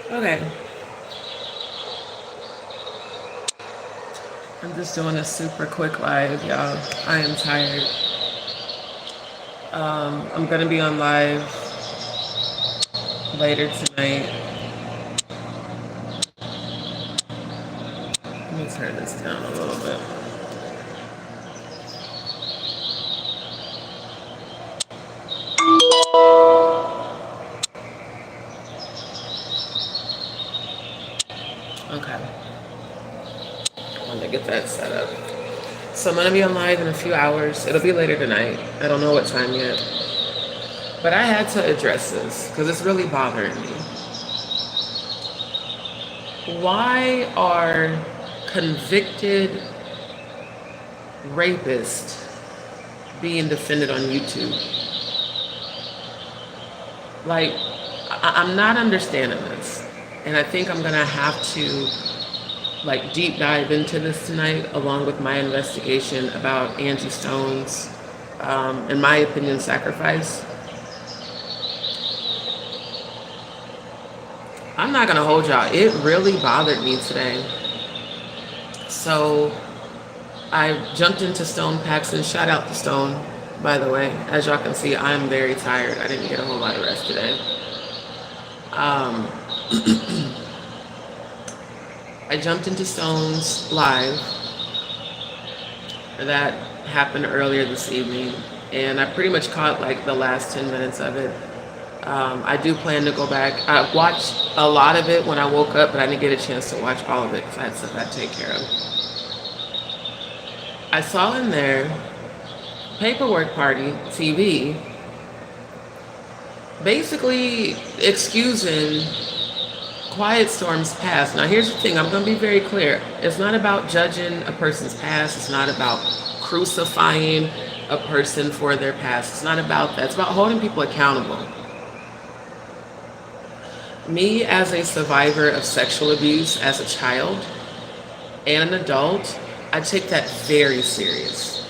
Okay, I'm just doing a super quick live, y'all. I am tired. I'm gonna be on live later tonight. Let me turn this down a little bit. Okay, I wanted to get that set up. So I'm gonna be on live in a few hours. It'll be later tonight. I don't know what time yet. But I had to address this because it's really bothering me. Why are convicted rapists being defended on YouTube? Like, I'm not understanding this. And I think I'm gonna have to like deep dive into this tonight along with my investigation about Angie Stone's, in my opinion, sacrifice. I'm not gonna hold y'all. It really bothered me today. So I jumped into Stone Paxson. Shout out to Stone, by the way. As y'all can see, I'm very tired. I didn't get a whole lot of rest today. Um, I jumped into Stone's live that happened earlier this evening, and I pretty much caught like the last 10 minutes of it. I do plan to go back. I watched a lot of it when I woke up, but I didn't get a chance to watch all of it because I had stuff I had to take care of. I saw in there Paperwork Party TV basically excusing Quiet Storm's past. Now, here's the thing, I'm going to be very clear. It's not about judging a person's past, it's not about crucifying a person for their past. It's not about that. It's about holding people accountable. Me, as a survivor of sexual abuse as a child and an adult, I take that very serious.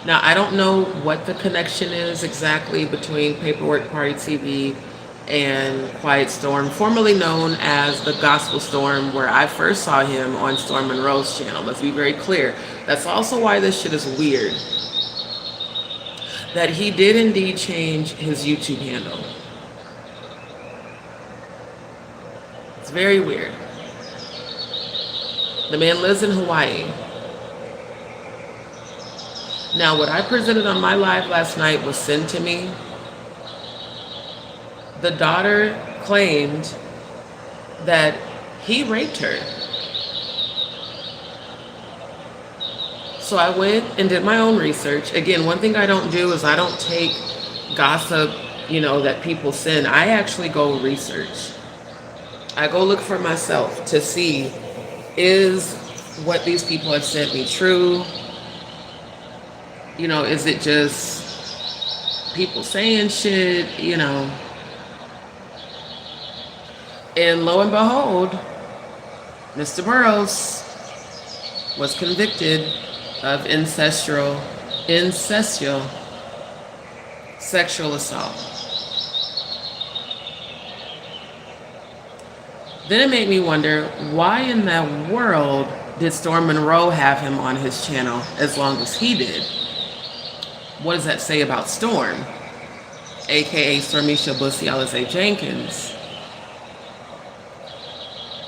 Now, I don't know what the connection is exactly between Paperwork Party TV and Quiet Storm, formerly known as the Gospel Storm, where I first saw him on Storm Monroe's channel. Let's be very clear. That's also why this shit is weird. That he did indeed change his YouTube handle. It's very weird. The man lives in Hawaii. Now, what I presented on my live last night was sent to me. The daughter claimed that he raped her. So I went and did my own research. Again, one thing I don't do is I don't take gossip, that people send. I actually go research. I go look for myself to see, is what these people have sent me true? Is it just people saying shit, And lo and behold, Mr. Burroughs was convicted of incestual sexual assault. Then it made me wonder, why in that world did Storm Monroe have him on his channel as long as he did? What does that say about Storm, aka Stormisha Bussy Alizé Jenkins?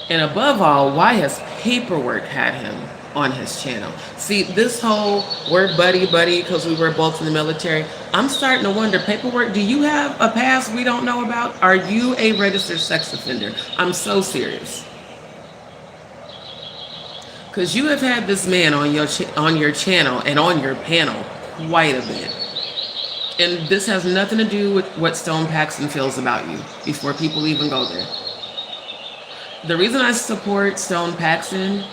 And above all, why has Paperwork had him on his channel? See, this whole we're buddy because we were both in the military, I'm starting to wonder, Paperwork, do you have a past we don't know about? Are you a registered sex offender? I'm so serious. Because you have had this man on your channel and on your panel quite a bit. And this has nothing to do with what Stone Paxson feels about you before people even go there. The reason I support Stone Paxson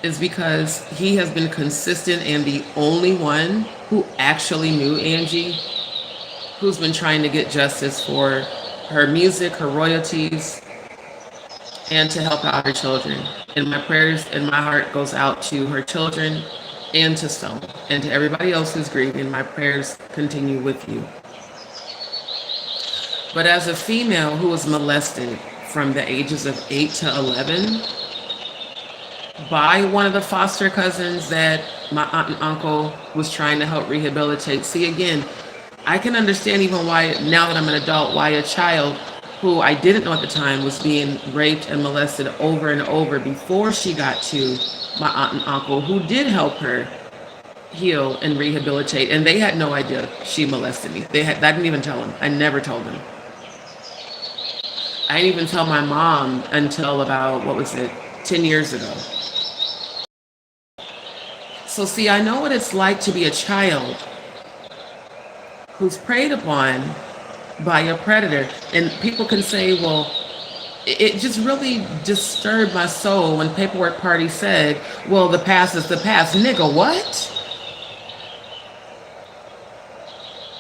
is because he has been consistent and the only one who actually knew Angie, who's been trying to get justice for her music, her royalties, and to help out her children. And my prayers and my heart goes out to her children and to Stone and to everybody else who's grieving. My prayers continue with you. But as a female who was molested from the ages of 8 to 11 by one of the foster cousins that my aunt and uncle was trying to help rehabilitate. See, again, I can understand even why, now that I'm an adult, why a child who I didn't know at the time was being raped and molested over and over before she got to my aunt and uncle, who did help her heal and rehabilitate. And they had no idea she molested me. I didn't even tell them. I never told them. I didn't even tell my mom until about, 10 years ago. So see, I know what it's like to be a child who's preyed upon by a predator. And people can say, well, it just really disturbed my soul when Paperwork Party said, well, the past is the past. Nigga, what?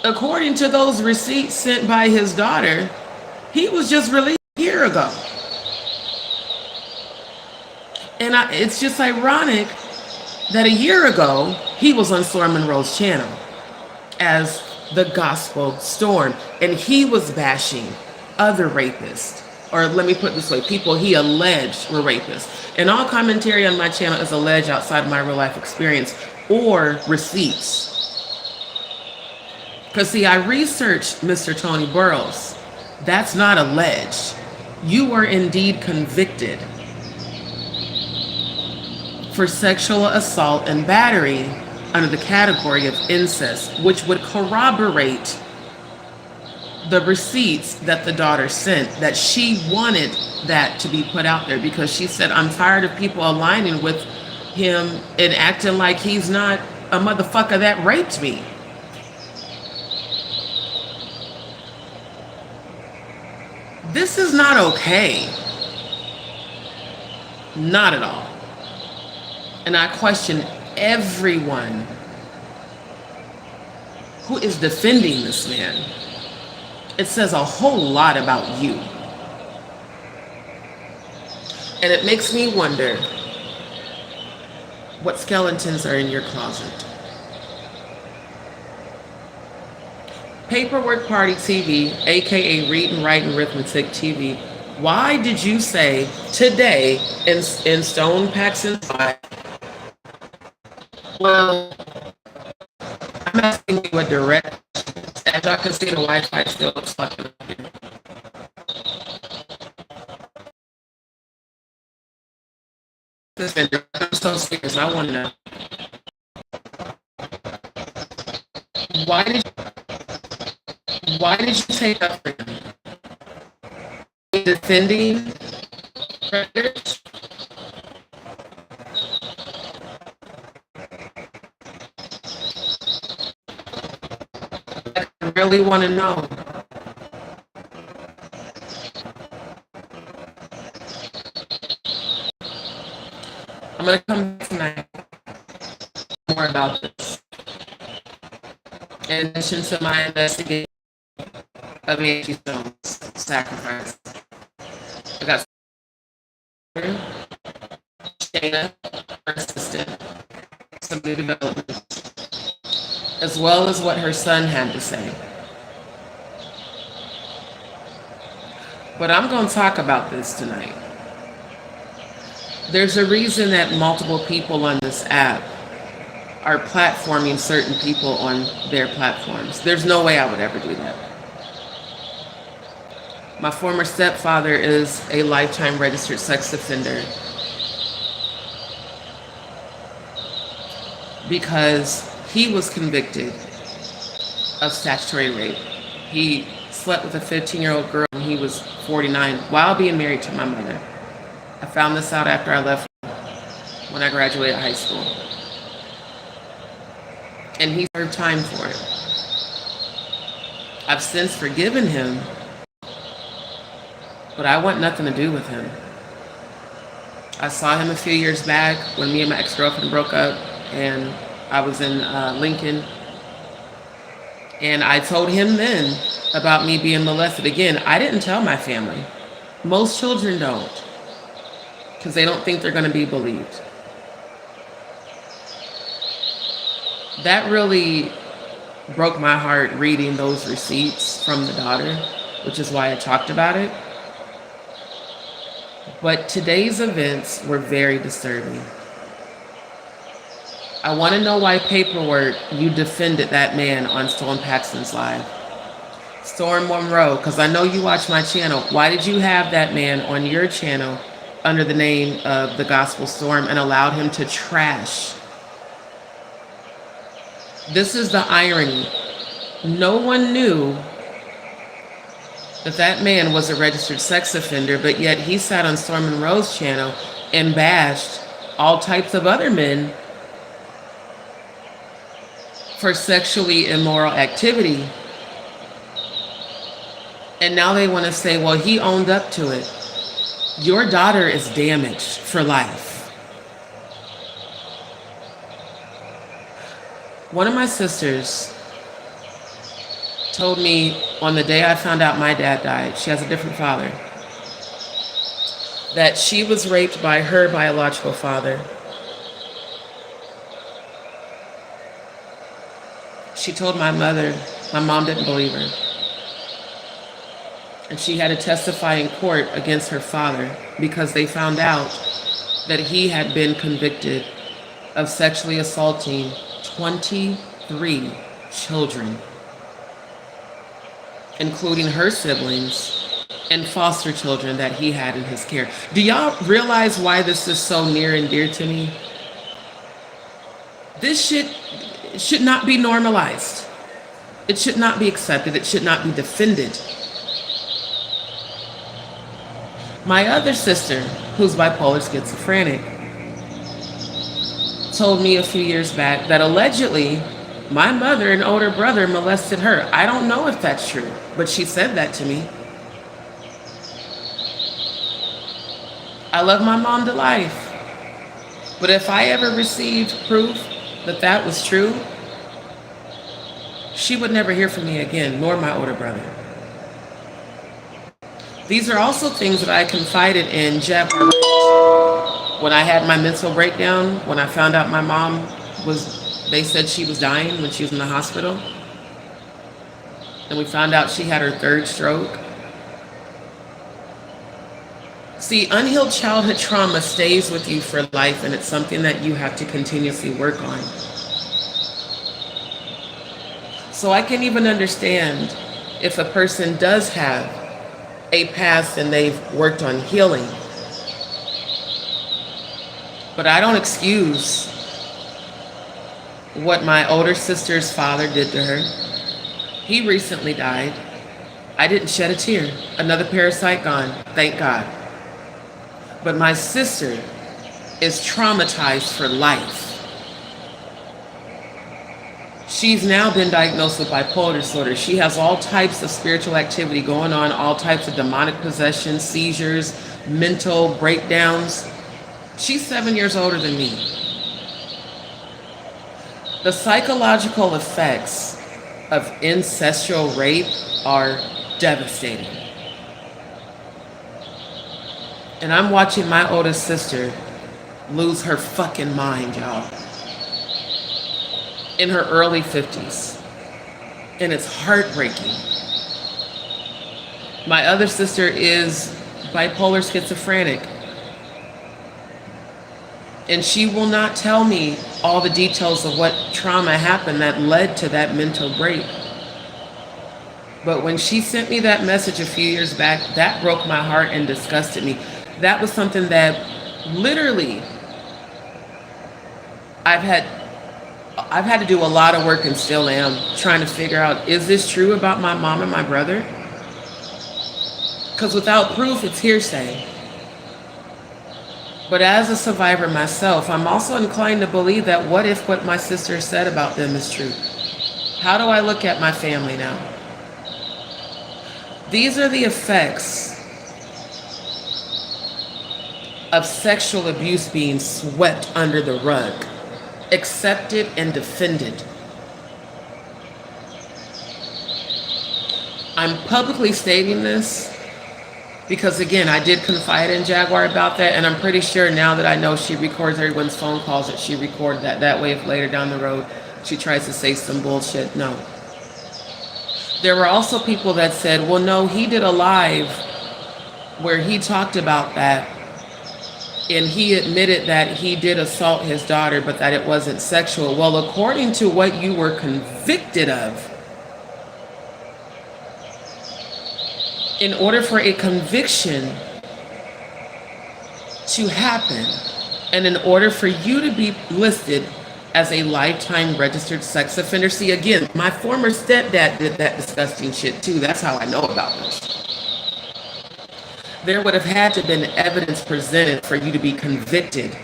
According to those receipts sent by his daughter, he was just released a year ago. And it's just ironic that a year ago, he was on Storm Monroe's channel as the Gospel Storm, and he was bashing other rapists, or let me put it this way, people he alleged were rapists. And all commentary on my channel is alleged outside of my real life experience or receipts. Because see, I researched Mr. Tony Burrows. That's not alleged. You were indeed convicted for sexual assault and battery under the category of incest, which would corroborate the receipts that the daughter sent, that she wanted that to be put out there because she said, I'm tired of people aligning with him and acting like he's not a motherfucker that raped me. This is not okay. Not at all. And I question everyone who is defending this man. It says a whole lot about you. And it makes me wonder what skeletons are in your closet. Paperwork Party TV, aka Read and Write and Arithmetic TV. Why did you say today in Stone Paxton's life? Well, I'm asking you a direct. As y'all can see, the Wi-Fi still looks fucking up here. I'm so serious. I want to know. Why did you take up for him? Defending predators? I really want to know. I'm going to come back tonight more about this. In addition to my investigation of Angie Stone's sacrifice, I got Shayna, her assistant, some new developments, as well as what her son had to say. But I'm going to talk about this tonight. There's a reason that multiple people on this app are platforming certain people on their platforms. There's no way I would ever do that. My former stepfather is a lifetime registered sex offender because he was convicted of statutory rape. He slept with a 15-year-old girl when he was 49 while being married to my mother. I found this out after I left when I graduated high school. And he served time for it. I've since forgiven him, but I want nothing to do with him. I saw him a few years back when me and my ex-girlfriend broke up, and I was in Lincoln. And I told him then about me being molested. Again, I didn't tell my family. Most children don't, because they don't think they're going to be believed. That really broke my heart reading those receipts from the daughter, which is why I talked about it. But today's events were very disturbing. I want to know why paperwork you defended that man on Storm Paxton's live. Storm Monroe, because I know you watch my channel. Why did you have that man on your channel under the name of the Gospel Storm and allowed him to trash? This is the irony. No one knew that that man was a registered sex offender, but yet he sat on Storm Monroe's channel and bashed all types of other men for sexually immoral activity. And now they want to say, well, he owned up to it. Your daughter is damaged for life. One of my sisters told me on the day I found out my dad died, she has a different father, that she was raped by her biological father. She told my mother, my mom didn't believe her. And she had to testify in court against her father because they found out that he had been convicted of sexually assaulting 23 children, including her siblings and foster children that he had in his care. Do y'all realize why this is so near and dear to me? This shit should not be normalized. It should not be accepted. It should not be defended. My other sister, who's bipolar schizophrenic, told me a few years back that allegedly my mother and older brother molested her. I don't know if that's true, but she said that to me. I love my mom to life, but if I ever received proof that that was true, she would never hear from me again, nor my older brother. These are also things that I confided in Jeb when I had my mental breakdown, when I found out my mom they said she was dying when she was in the hospital. And we found out she had her third stroke. See, unhealed childhood trauma stays with you for life, and it's something that you have to continuously work on. So I can even understand if a person does have a past and they've worked on healing. But I don't excuse what my older sister's father did to her. He recently died. I didn't shed a tear. Another parasite gone, thank God. But my sister is traumatized for life. She's now been diagnosed with bipolar disorder. She has all types of spiritual activity going on, all types of demonic possession, seizures, mental breakdowns. She's 7 years older than me. The psychological effects of ancestral rape are devastating. And I'm watching my oldest sister lose her fucking mind, y'all. In her early 50s. And it's heartbreaking. My other sister is bipolar schizophrenic. And she will not tell me all the details of what trauma happened that led to that mental break. But when she sent me that message a few years back, that broke my heart and disgusted me. That was something that literally I've had to do a lot of work and still am trying to figure out, is this true about my mom and my brother? Because without proof, it's hearsay. But as a survivor myself, I'm also inclined to believe that what if what my sister said about them is true? How do I look at my family now? These are the effects of sexual abuse being swept under the rug, accepted and defended. I'm publicly stating this because, again, I did confide in Jaguar about that, and I'm pretty sure now that I know she records everyone's phone calls that she recorded that. That way, if later down the road she tries to say some bullshit, no. There were also people that said, well, no, he did a live where he talked about that, And he admitted that he did assault his daughter, but that it wasn't sexual. Well, according to what you were convicted of, in order for a conviction to happen, and in order for you to be listed as a lifetime registered sex offender, see, again, my former stepdad did that disgusting shit too. That's how I know about this. There would have had to have been evidence presented for you to be convicted.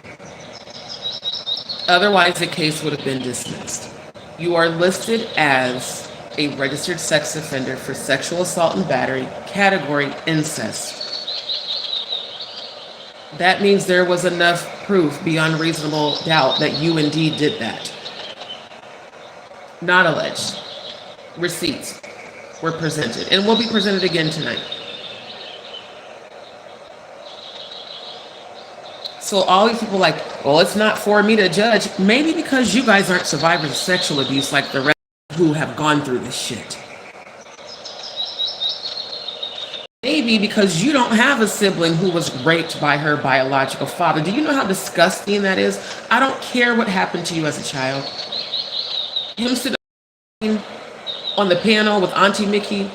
Otherwise, the case would have been dismissed. You are listed as a registered sex offender for sexual assault and battery, category incest. That means there was enough proof beyond reasonable doubt that you indeed did that. Not alleged. Receipts were presented and will be presented again tonight. So all these people like, well, it's not for me to judge. Maybe because you guys aren't survivors of sexual abuse like the rest who have gone through this shit. Maybe because you don't have a sibling who was raped by her biological father. Do you know how disgusting that is? I don't care what happened to you as a child. Him sitting on the panel with Auntie Mickey.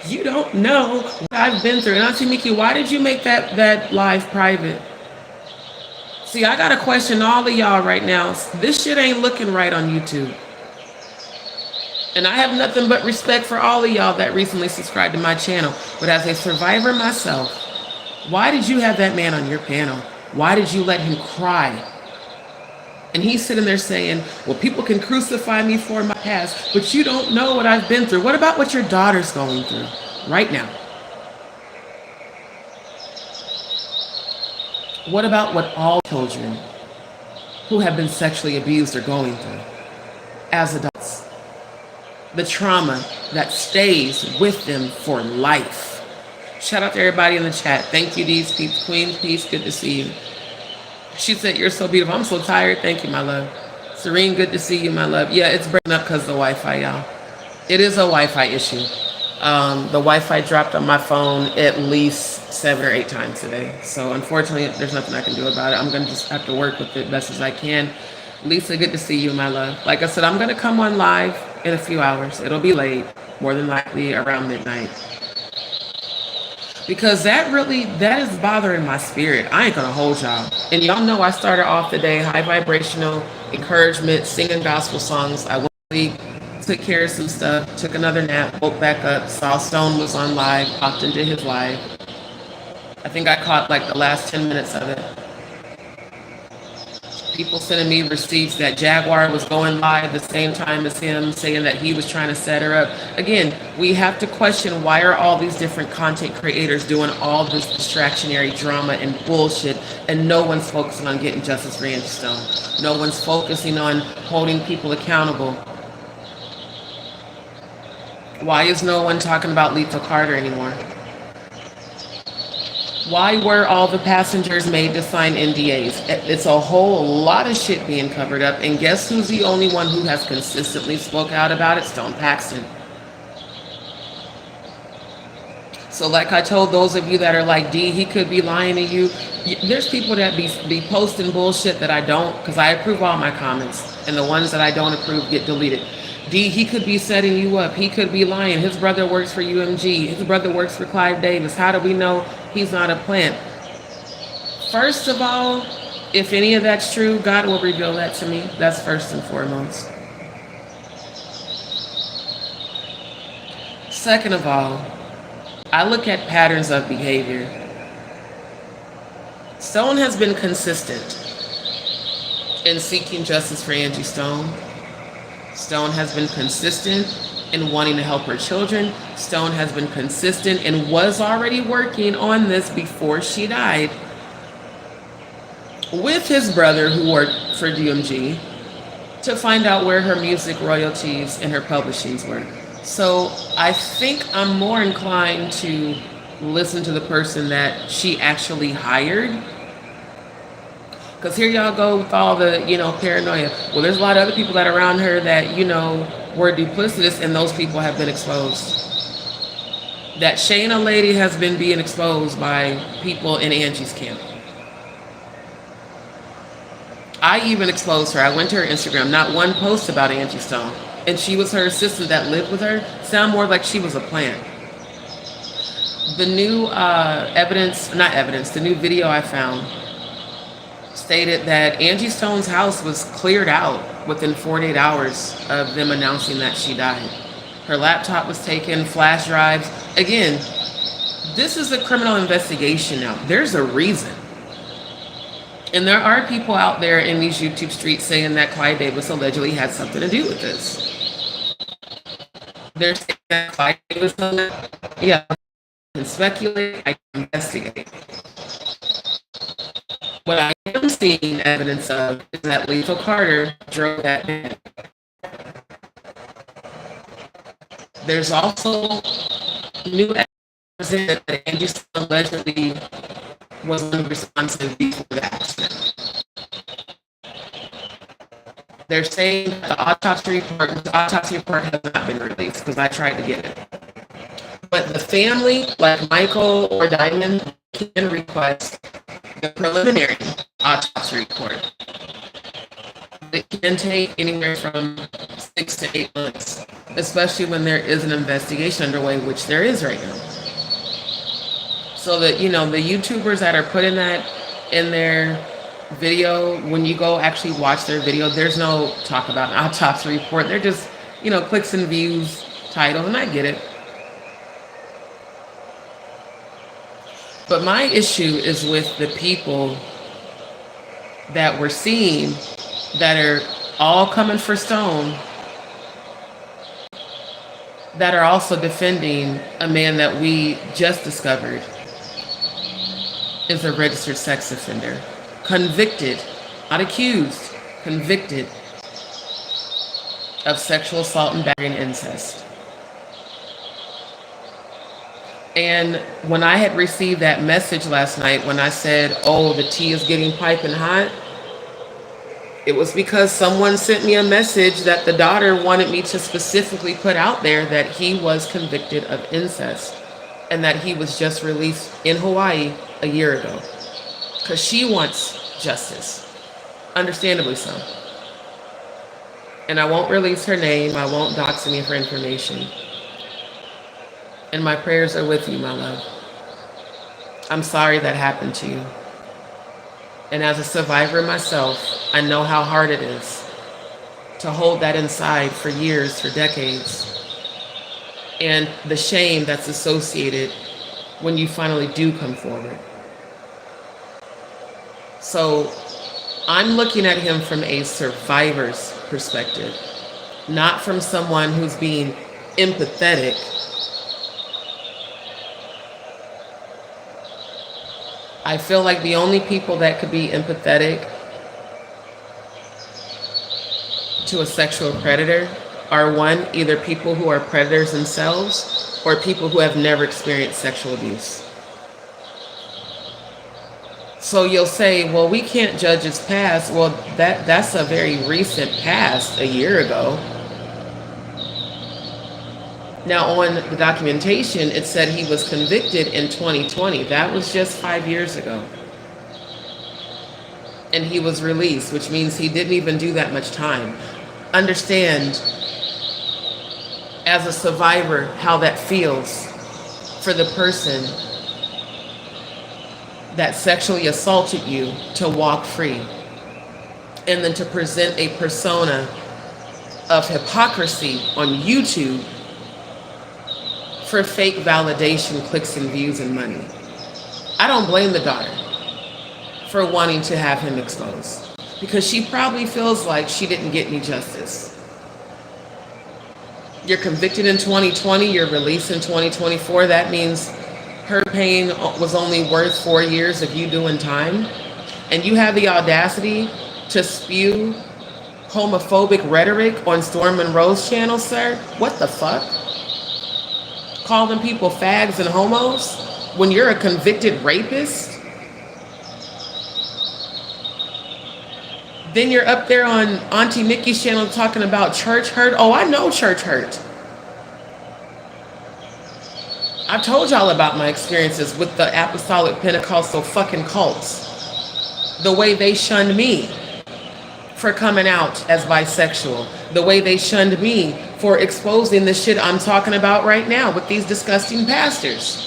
You don't know what I've been through. And Auntie Mickey, why did you make that live private? See, I got to question all of y'all right now. This shit ain't looking right on YouTube. And I have nothing but respect for all of y'all that recently subscribed to my channel. But as a survivor myself, why did you have that man on your panel? Why did you let him cry? And he's sitting there saying, well, people can crucify me for my past, but you don't know what I've been through. What about what your daughter's going through right now? What about what all children who have been sexually abused are going through as adults? The trauma that stays with them for life. Shout out to everybody in the chat. Thank you, D's peeps, Queen Peace. Good to see you. She said, you're so beautiful. I'm so tired. Thank you, my love. Serene, good to see you, my love. Yeah, it's breaking up because of the Wi-Fi, y'all. It is a Wi-Fi issue. The Wi-Fi dropped on my phone at least 7 or 8 times today. So unfortunately, there's nothing I can do about it. I'm going to just have to work with it best as I can. Lisa, good to see you, my love. Like I said, I'm going to come on live in a few hours. It'll be late, more than likely around midnight. Because that is bothering my spirit. I ain't going to hold y'all. And y'all know I started off the day high vibrational, encouragement, singing gospel songs. I went to sleep, took care of some stuff, took another nap, woke back up, saw Stone was on live, popped into his live. I think I caught like the last 10 minutes of it. People sending me receipts that Jaguar was going live the same time as him, saying that he was trying to set her up. Again, we have to question, why are all these different content creators doing all this distractionary drama and bullshit, and no one's focusing on getting justice for Angie Stone? No one's focusing on holding people accountable. Why is no one talking about Lethal Carter anymore? Why were all the passengers made to sign NDAs? It's a whole lot of shit being covered up. And guess who's the only one who has consistently spoke out about it? Stone Paxton. So like I told those of you that are like, D, he could be lying to you. There's people that be posting bullshit that I don't, because I approve all my comments. And the ones that I don't approve get deleted. D, he could be setting you up. He could be lying. His brother works for UMG. His brother works for Clive Davis. How do we know he's not a plant? First of all, if any of that's true, God will reveal that to me. That's first and foremost. Second of all, I look at patterns of behavior. Stone has been consistent in seeking justice for Angie Stone. Stone has been consistent in wanting to help her children. Stone has been consistent and was already working on this before she died with his brother who worked for DMG to find out where her music royalties and her publishings were. So I think I'm more inclined to listen to the person that she actually hired. Because here y'all go with all the, paranoia. Well, there's a lot of other people that are around her that, were duplicitous, and those people have been exposed. That Shayna lady has been being exposed by people in Angie's camp. I even exposed her. I went to her Instagram, not one post about Angie Stone. And she was her assistant that lived with her. Sound more like she was a plant. The new the new video I found stated that Angie Stone's house was cleared out within 48 hours of them announcing that she died. Her laptop was taken, flash drives. Again, this is a criminal investigation now. There's a reason. And there are people out there in these YouTube streets saying that Clyde Davis allegedly had something to do with this. They're saying that Clyde Davis, yeah, I can speculate, I can investigate. What I am seeing evidence of is that Lethal Carter drove that man. There's also new evidence that Angie Stone allegedly was unresponsive before the accident. They're saying that the autopsy report has not been released because I tried to get it. But the family, like Michael or Diamond, can request the preliminary autopsy report. It can take anywhere from 6 to 8 months, especially when there is an investigation underway, which there is right now. So that, you know, the YouTubers that are putting that in their video, when you go actually watch their video, there's no talk about an autopsy report. They're just, you know, clicks and views title, and I get it. But my issue is with the people that we're seeing that are all coming for Stone, that are also defending a man that we just discovered is a registered sex offender. Convicted, not accused, convicted of sexual assault and battery and incest. And when I had received that message last night, when I said, oh, the tea is getting piping hot, it was because someone sent me a message that the daughter wanted me to specifically put out there that he was convicted of incest and that he was just released in Hawaii a year ago. Because she wants justice. Understandably so. And I won't release her name. I won't dox any of her information. And my prayers are with you, my love. I'm sorry that happened to you. And as a survivor myself, I know how hard it is to hold that inside for years, for decades. And the shame that's associated when you finally do come forward. So I'm looking at him from a survivor's perspective, not from someone who's being empathetic. I feel like the only people that could be empathetic to a sexual predator are one, either people who are predators themselves or people who have never experienced sexual abuse. So you'll say, well, we can't judge his past. Well, that's a very recent past, a year ago. Now, on the documentation, it said he was convicted in 2020. That was just 5 years ago. And he was released, which means he didn't even do that much time. Understand, as a survivor, how that feels for the person that sexually assaulted you to walk free. And then to present a persona of hypocrisy on YouTube for fake validation, clicks and views and money. I don't blame the daughter for wanting to have him exposed because she probably feels like she didn't get any justice. You're convicted in 2020, you're released in 2024. That means her pain was only worth 4 years of you doing time. And you have the audacity to spew homophobic rhetoric on Storm Monroe's channel, sir? What the fuck? Calling people fags and homos when you're a convicted rapist? Then you're up there on Auntie Nikki's channel talking about church hurt. Oh, I know church hurt. I've told y'all about my experiences with the Apostolic Pentecostal fucking cults. The way they shunned me. for coming out as bisexual, the way they shunned me for exposing the shit I'm talking about right now with these disgusting pastors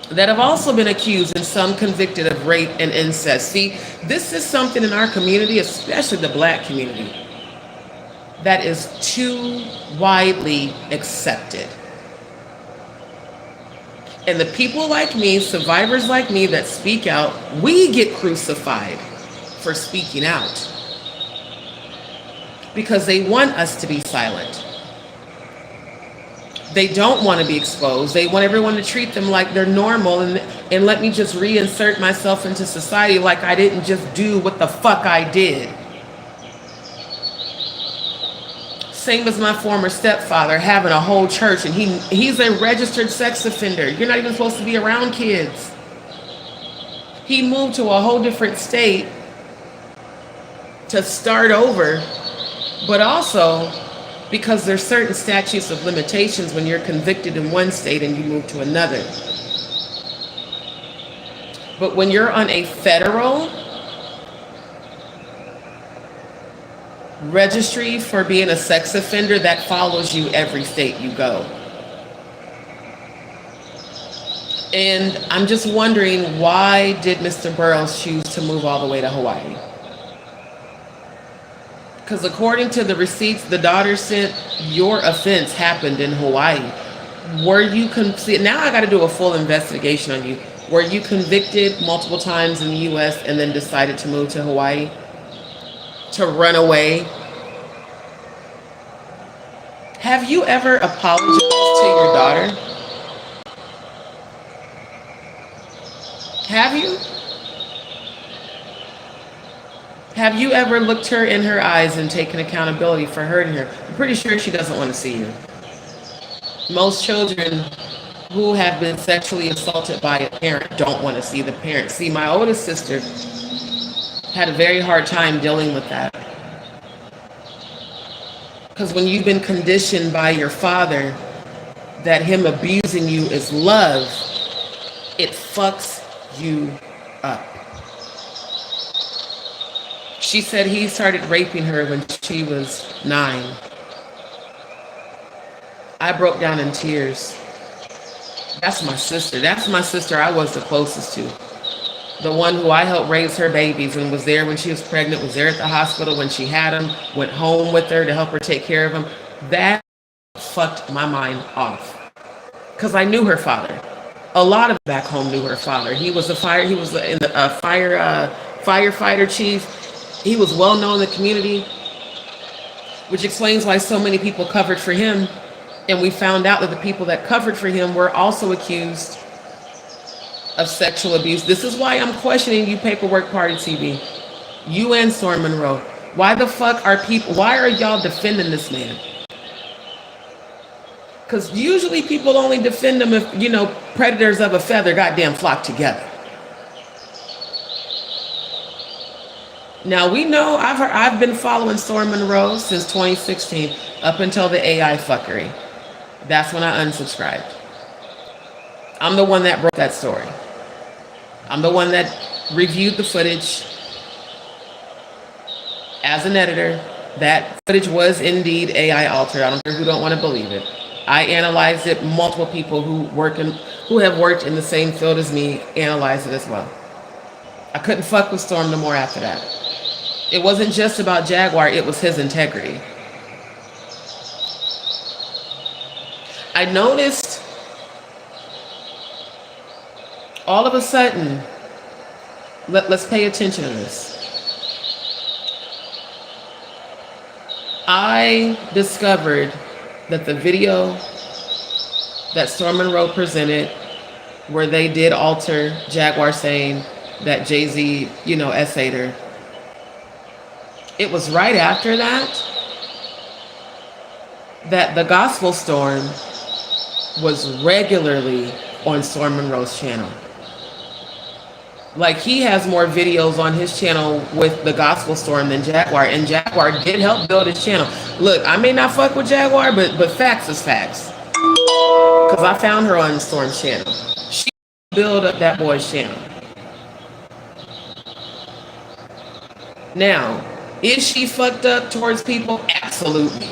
that have also been accused and some convicted of rape and incest. See, this is something in our community, especially the black community, that is too widely accepted. And the people like me, survivors like me that speak out, we get crucified for speaking out because they want us to be silent. They don't want to be exposed. They want everyone to treat them like they're normal and let me just reinsert myself into society like I didn't just do what the fuck I did. Same as my former stepfather having a whole church, and he's a registered sex offender. You're not even supposed to be around kids. He moved to a whole different state to start over, but also because there's certain statutes of limitations when you're convicted in one state and you move to another. But when you're on a federal registry for being a sex offender, that follows you every state you go. And I'm just wondering, why did Mr. Burroughs choose to move all the way to Hawaii? Because according to the receipts the daughter sent, your offense happened in Hawaii. Were you now I got to do a full investigation on you. Were you convicted multiple times in the U.S. and then decided to move to Hawaii? To run away? Have you ever apologized to your daughter? Have you? Have you ever looked her in her eyes and taken accountability for hurting her? I'm pretty sure she doesn't want to see you. Most children who have been sexually assaulted by a parent don't want to see the parent. See, my oldest sister had a very hard time dealing with that. Because when you've been conditioned by your father that him abusing you is love, it fucks you up. She said he started raping her when she was 9. I broke down in tears. That's my sister. That's my sister I was the closest to. The one who I helped raise her babies and was there when she was pregnant, was there at the hospital when she had them, went home with her to help her take care of them. That fucked my mind off. Because I knew her father. A lot of back home knew her father. He was a firefighter chief. He was well known in the community, which explains why so many people covered for him. And we found out that the people that covered for him were also accused of sexual abuse. This is why I'm questioning you, Paperwork Party TV. You and Storm Monroe. Why the fuck why are y'all defending this man? Because usually people only defend him if, predators of a feather goddamn flock together. Now we know I've been following Storm Monroe since 2016 up until the AI fuckery. That's when I unsubscribed. I'm the one that broke that story. I'm the one that reviewed the footage as an editor. That footage was indeed AI altered. I don't care who don't want to believe it. I analyzed it. Multiple people who have worked in the same field as me analyzed it as well. I couldn't fuck with Storm no more after that. It wasn't just about Jaguar, it was his integrity. I noticed all of a sudden, let's pay attention to this. I discovered that the video that Storm Monroe presented, where they did alter Jaguar saying that Jay-Z, essayed her, it was right after that the Gospel Storm was regularly on Storm Monroe's channel. Like, he has more videos on his channel with the Gospel Storm than Jaguar, and Jaguar did help build his channel. Look, I may not fuck with Jaguar, but facts is facts. Because I found her on Storm's channel. She built up that boy's channel. Now, Is she fucked up towards people? Absolutely.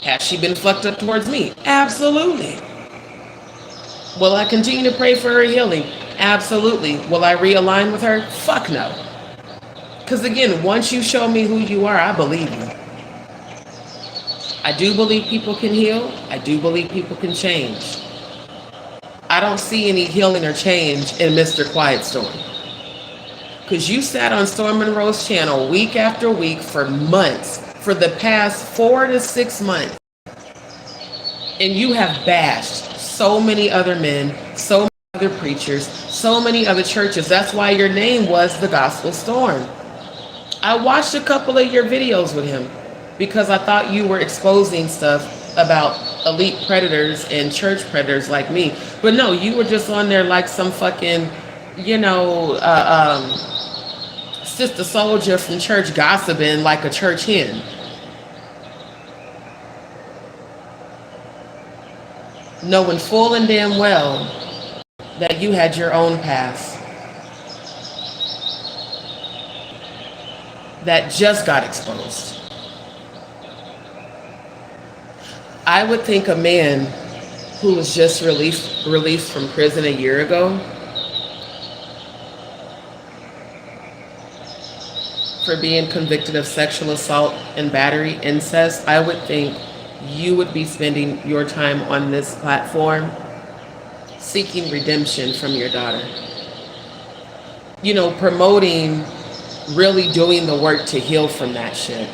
Has she been fucked up towards me? Absolutely. Will I continue to pray for her healing? Absolutely. Will I realign with her? Fuck no. Because again, once you show me who you are, I believe you. I do believe people can heal. I do believe people can change. I don't see any healing or change in Mr. Quiet Storm. Because you sat on Storm Monroe's channel week after week for months, for the past 4 to 6 months. And you have bashed so many other men, so many other preachers, so many other churches. That's why your name was the Gospel Storm. I watched a couple of your videos with him because I thought you were exposing stuff about elite predators and church predators like me. But no, you were just on there like some fucking, sister soldier from church gossiping like a church hen. Knowing full and damn well that you had your own past that just got exposed. I would think a man who was just released from prison a year ago for being convicted of sexual assault and battery, incest, I would think you would be spending your time on this platform seeking redemption from your daughter. Promoting really doing the work to heal from that shit.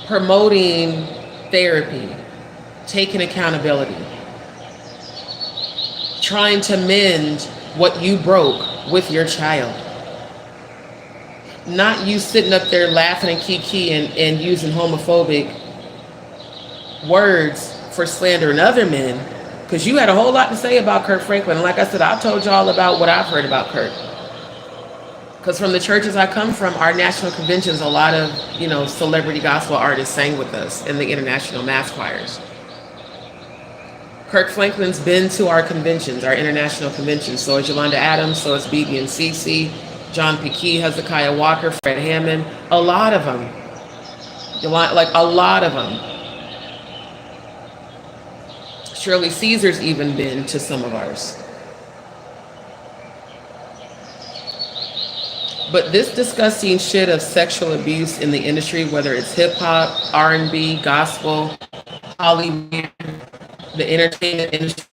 Promoting therapy, taking accountability, trying to mend what you broke with your child. Not you sitting up there laughing and and using homophobic words for slandering other men, because you had a whole lot to say about Kirk Franklin. And like I said, I've told y'all about what I've heard about Kirk. Because from the churches I come from, our national conventions, a lot of, celebrity gospel artists sang with us in the international mass choirs. Kirk Franklin's been to our conventions, our international conventions. So is Yolanda Adams, so is BB and CC, John P. Hezekiah Walker, Fred Hammond, a lot of them. A lot of them. Shirley Caesar's even been to some of ours. But this disgusting shit of sexual abuse in the industry, whether it's hip hop, R&B, gospel, Hollywood, the entertainment industry,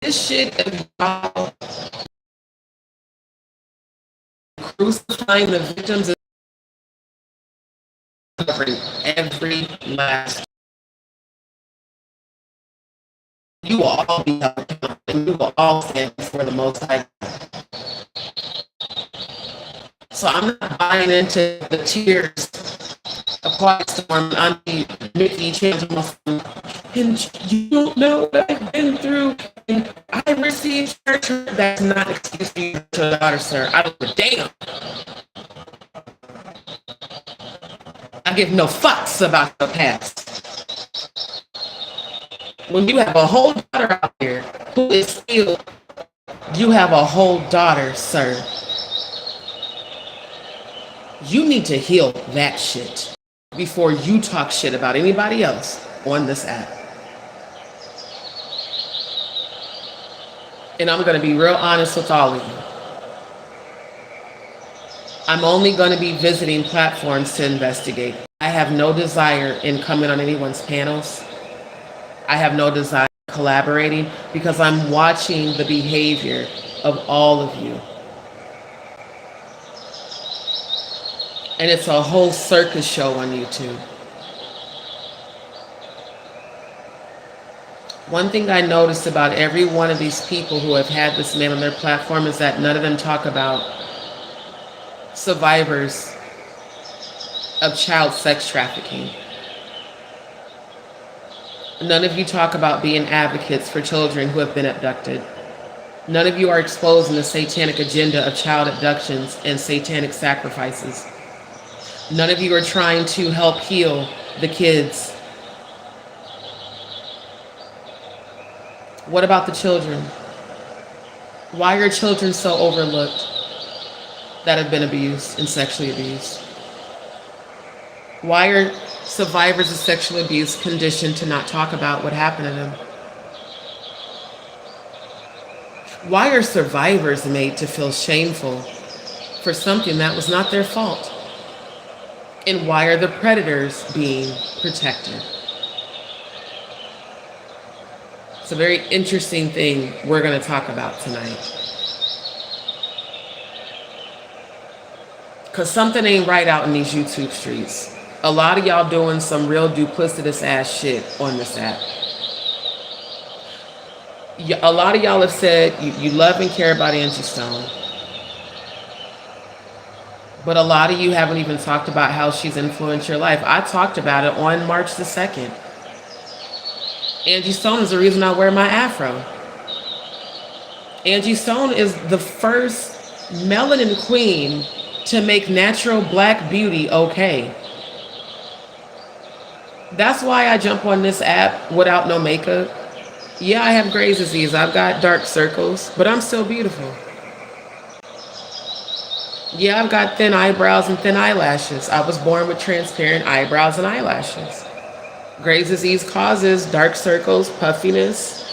this shit is about crucifying the victims and covering every last. You will all be held accountable, and you will all stand before the Most High. So I'm not buying into the tears of Quiet Storm, Auntie Mickey chanting my phone. And you don't know what I've been through. And I received church. That's not an excuse for you to a daughter, sir. I don't give a damn. I give no fucks about your past. When you have a whole daughter out there who is still, you have a whole daughter, sir. You need to heal that shit before you talk shit about anybody else on this app. And I'm going to be real honest with all of you. I'm only going to be visiting platforms to investigate. I have no desire in coming on anyone's panels. I have no desire in collaborating because I'm watching the behavior of all of you. And it's a whole circus show on YouTube. One thing I noticed about every one of these people who have had this man on their platform is that none of them talk about survivors of child sex trafficking. None of you talk about being advocates for children who have been abducted. None of you are exposing the satanic agenda of child abductions and satanic sacrifices. None of you are trying to help heal the kids. What about the children? Why are children so overlooked? that have been abused and sexually abused? Why are survivors of sexual abuse conditioned to not talk about what happened to them? Why are survivors made to feel shameful for something that was not their fault? And why are the predators being protected? It's a very interesting thing we're going to talk about tonight. Because something ain't right out in these YouTube streets. A lot of y'all doing some real duplicitous ass shit on this app. A lot of y'all have said you love and care about Angie Stone. But a lot of you haven't even talked about how she's influenced your life. I talked about it on March the 2nd. Angie Stone is the reason I wear my afro. Angie Stone is the first melanin queen to make natural black beauty okay. That's why I jump on this app without no makeup. Yeah, I have Graves' disease. I've got dark circles, but I'm still beautiful. Yeah, I've got thin eyebrows and thin eyelashes. I was born with transparent eyebrows and eyelashes. Graves' disease causes dark circles, puffiness.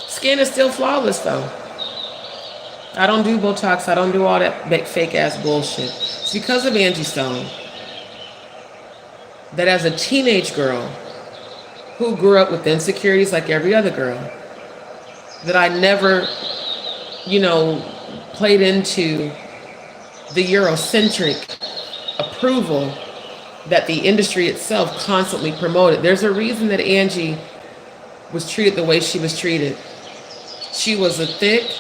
Skin is still flawless though. I don't do Botox. I don't do all that fake ass bullshit. It's because of Angie Stone that as a teenage girl who grew up with insecurities like every other girl, that I never, played into the Eurocentric approval that the industry itself constantly promoted. There's a reason that Angie was treated the way she was treated. She was a thick,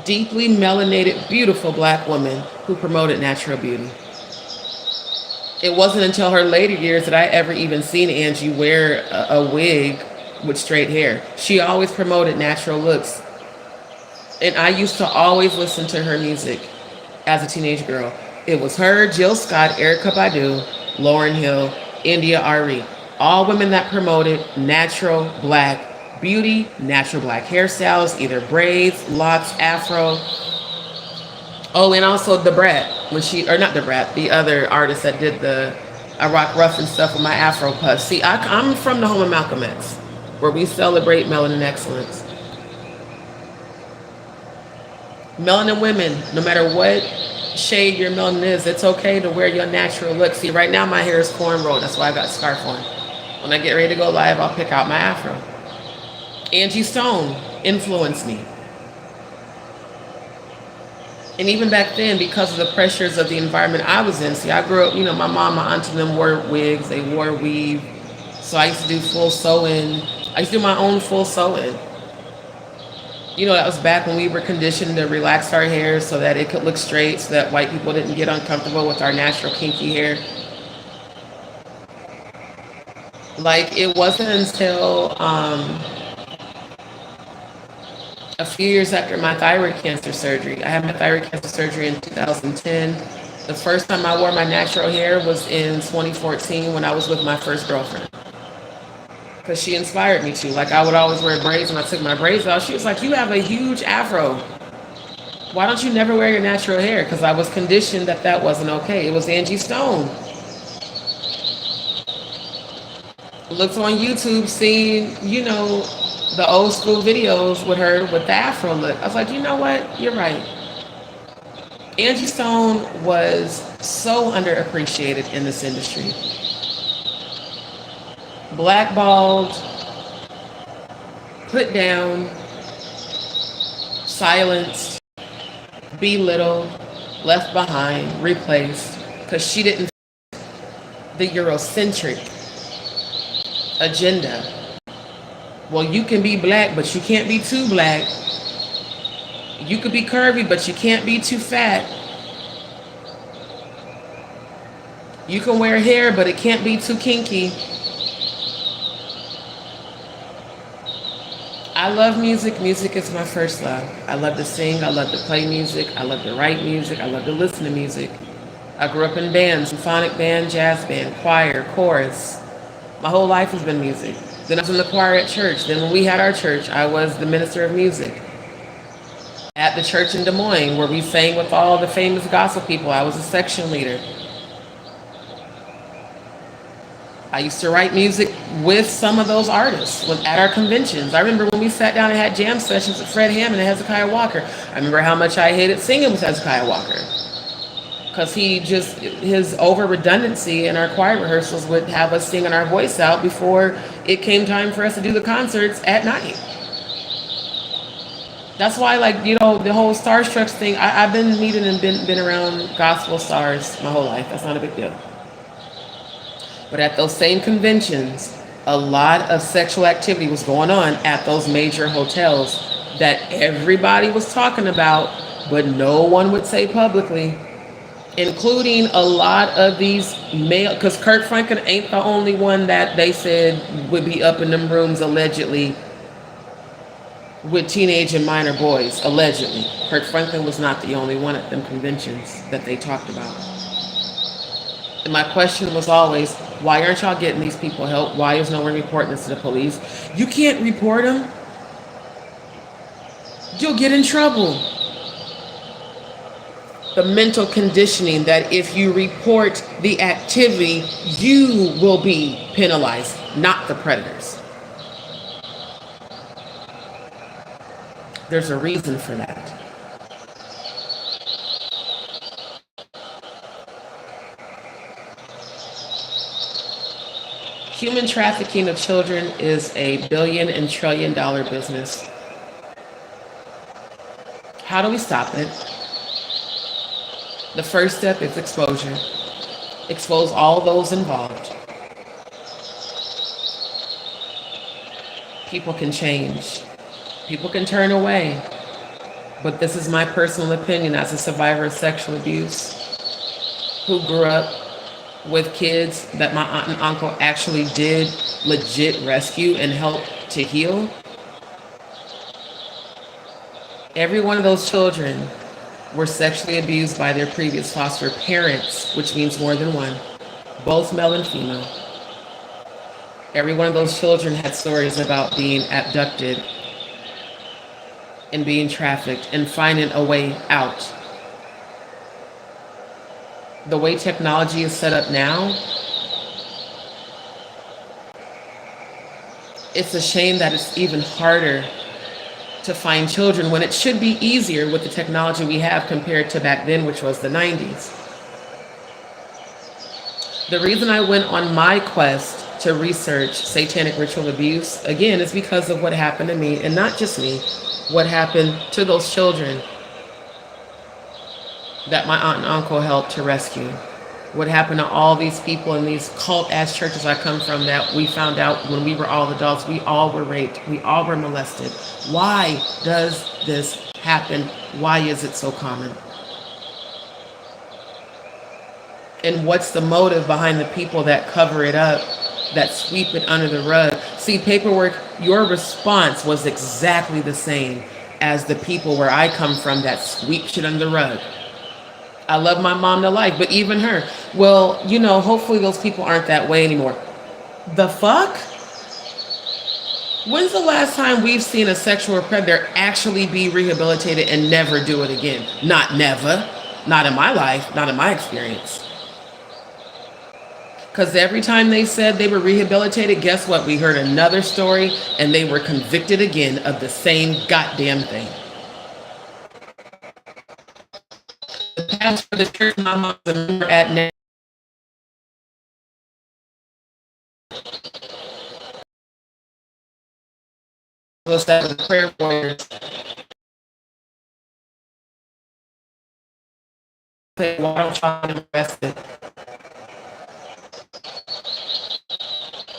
deeply melanated, beautiful black woman who promoted natural beauty. It wasn't until her later years that I ever even seen Angie wear a wig with straight hair. She always promoted natural looks. And I used to always listen to her music as a teenage girl. It was her, Jill Scott, Erykah Badu, Lauryn Hill, India Ari. All women that promoted natural black beauty, natural black hairstyles, either braids, locks, afro. Oh, and also the Brat, the other artist that did I rock rough and stuff with my afro puff. See, I'm from the home of Malcolm X, where we celebrate melanin excellence. Melanin women, no matter what shade your melanin is, it's okay to wear your natural look. See, right now my hair is cornrowed. That's why I got a scarf on. When I get ready to go live, I'll pick out my afro. Angie Stone influenced me. And even back then, because of the pressures of the environment I was in, see, I grew up, my mom, my aunt, and them wore wigs, they wore weave. So I used to do full sewing. I used to do my own full sewing. That was back when we were conditioned to relax our hair so that it could look straight, so that white people didn't get uncomfortable with our natural kinky hair. Like, it wasn't until a few years after my thyroid cancer surgery. I had my thyroid cancer surgery in 2010. The first time I wore my natural hair was in 2014 when I was with my first girlfriend. Because she inspired me to. Like, I would always wear braids. When I took my braids out, she was like, "You have a huge afro. Why don't you never wear your natural hair?" Because I was conditioned that wasn't okay. It was Angie Stone. Looked on YouTube, seeing, the old school videos with her with the afro look. I was like, you know what? You're right. Angie Stone was so underappreciated in this industry. Blackballed, put down, silenced, belittled, left behind, replaced, because she didn't fit the Eurocentric agenda. Well, you can be black, but you can't be too black. You could be curvy, but you can't be too fat. You can wear hair, but it can't be too kinky. I love music. Music is my first love. I love to sing. I love to play music. I love to write music. I love to listen to music. I grew up in bands, symphonic band, jazz band, choir, chorus. My whole life has been music. Then I was in the choir at church. Then when we had our church, I was the minister of music. at the church in Des Moines where we sang with all the famous gospel people. I was a section leader. I used to write music with some of those artists at our conventions. I remember when we sat down and had jam sessions with Fred Hammond and Hezekiah Walker. I remember how much I hated singing with Hezekiah Walker because his over redundancy in our choir rehearsals would have us singing our voice out before it came time for us to do the concerts at night. That's why, like, the whole starstruck thing, I've been meeting and been around gospel stars my whole life. That's not a big deal. But at those same conventions, a lot of sexual activity was going on at those major hotels that everybody was talking about, but no one would say publicly, including a lot of these male, because Kirk Franklin ain't the only one that they said would be up in them rooms allegedly with teenage and minor boys, allegedly. Kirk Franklin was not the only one at them conventions that they talked about. And my question was always, why aren't y'all getting these people help? Why is no one reporting this to the police? You can't report them. You'll get in trouble. The mental conditioning that if you report the activity, you will be penalized, not the predators. There's a reason for that. Human trafficking of children is a billion and trillion dollar business. How do we stop it? The first step is exposure. Expose all those involved. People can change. People can turn away. But this is my personal opinion as a survivor of sexual abuse who grew up with kids that my aunt and uncle actually did legit rescue and help to heal. Every one of those children were sexually abused by their previous foster parents, which means more than one, both male and female. Every one of those children had stories about being abducted and being trafficked and finding a way out. The way technology is set up now, it's a shame that it's even harder to find children when it should be easier with the technology we have compared to back then, which was the 90s. The reason I went on my quest to research satanic ritual abuse, again, is because of what happened to me, and not just me, what happened to those children that my aunt and uncle helped to rescue. What happened to all these people in these cult-ass churches I come from that we found out when we were all adults, we all were raped, we all were molested. Why does this happen? Why is it so common? And what's the motive behind the people that cover it up, that sweep it under the rug? See, Paperwork, your response was exactly the same as the people where I come from that sweep shit under the rug. I love my mom to life, but even her. Well, hopefully those people aren't that way anymore. The fuck? When's the last time we've seen a sexual predator actually be rehabilitated and never do it again? Not never. Not in my life. Not in my experience. Because every time they said they were rehabilitated, guess what? We heard another story and they were convicted again of the same goddamn thing. The pastor of the church my mom's a member at now was that with prayer warriors. Say, why don't y'all get arrested?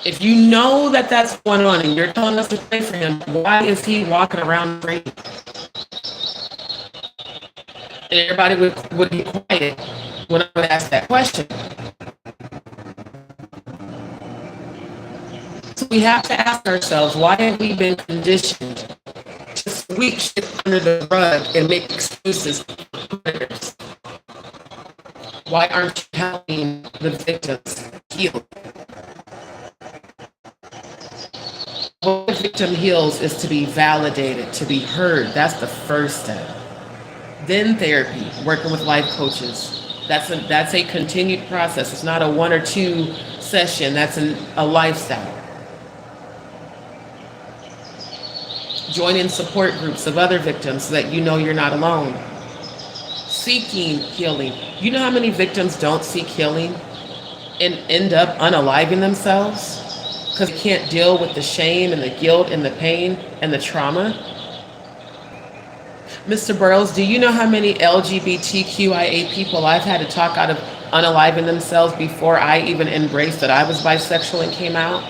If you know that that's going on and you're telling us to pray for him, why is he walking around free? And everybody would be quiet when I would ask that question. So we have to ask ourselves, why have we been conditioned to sweep shit under the rug and make excuses for predators? Why aren't you helping the victims heal? What the victim heals is to be validated, to be heard. That's the first step. then therapy, working with life coaches. That's a continued process. It's not a one or two session. That's a lifestyle. Join in support groups of other victims so that you know you're not alone. Seeking healing. You know how many victims don't seek healing and end up unaliving themselves because they can't deal with the shame and the guilt and the pain and the trauma? Mr. Burroughs, do you know how many LGBTQIA people I've had to talk out of unaliving themselves before I even embraced that I was bisexual and came out?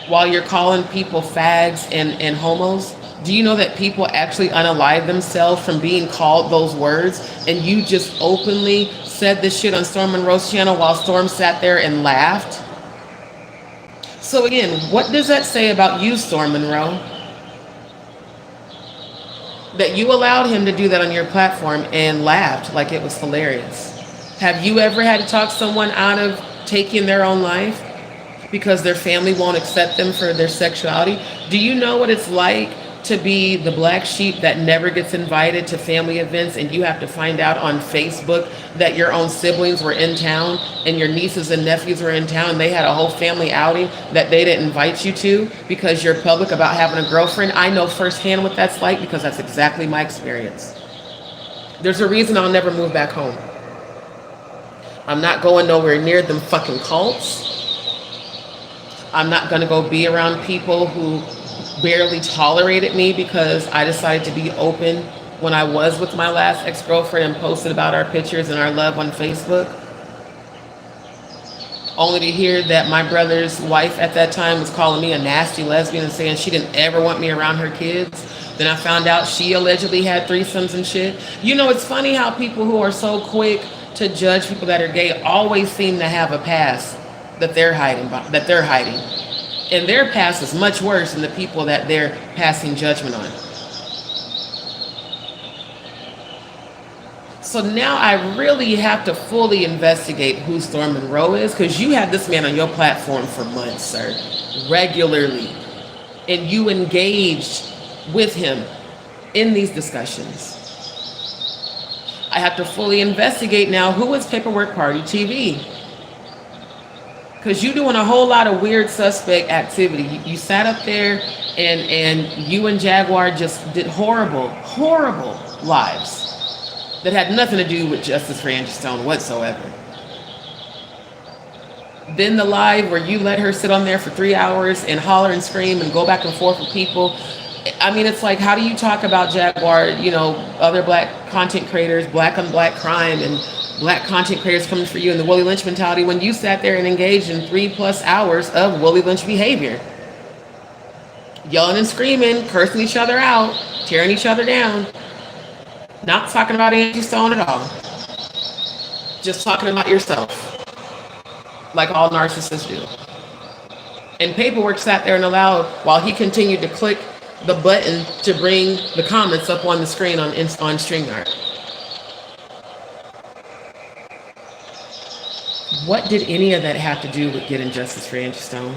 While you're calling people fags and homos, do you know that people actually unalive themselves from being called those words? And you just openly said this shit on Storm Monroe's channel while Storm sat there and laughed? So again, what does that say about you, Storm Monroe? That you allowed him to do that on your platform and laughed like it was hilarious. Have you ever had to talk someone out of taking their own life because their family won't accept them for their sexuality? Do you know what it's like to be the black sheep that never gets invited to family events, and you have to find out on Facebook that your own siblings were in town and your nieces and nephews were in town and they had a whole family outing that they didn't invite you to because you're public about having a girlfriend? I know firsthand what that's like because that's exactly my experience. There's a reason I'll never move back home. I'm not going nowhere near them fucking cults. I'm not going to go be around people who barely tolerated me because I decided to be open when I was with my last ex-girlfriend and posted about our pictures and our love on Facebook, only to hear that my brother's wife at that time was calling me a nasty lesbian and saying she didn't ever want me around her kids. Then I found out she allegedly had threesomes and shit. You know, it's funny how people who are so quick to judge people that are gay always seem to have a past that they're hiding. And their past is much worse than the people that they're passing judgment on. So now I really have to fully investigate who Storm Monroe is, because you had this man on your platform for months, sir, regularly. And you engaged with him in these discussions. I have to fully investigate now who is Paperwork Party TV. Because you're doing a whole lot of weird suspect activity. You sat up there and you and Jaguar just did horrible lives that had nothing to do with Justice for Angie Stone whatsoever. Then the live where you let her sit on there for 3 hours and holler and scream and go back and forth with people. I mean, it's like, how do you talk about Jaguar, you know, other black content creators, black on black crime, and black content creators coming for you in the Willie Lynch mentality when you sat there and engaged in 3+ hours of Willie Lynch behavior? Yelling and screaming, cursing each other out, tearing each other down. Not talking about Angie Stone at all. Just talking about yourself. Like all narcissists do. And Paperwork sat there and allowed, while he continued to click the button to bring the comments up on the screen on StreamYard. What did any of that have to do with getting justice for Angie Stone?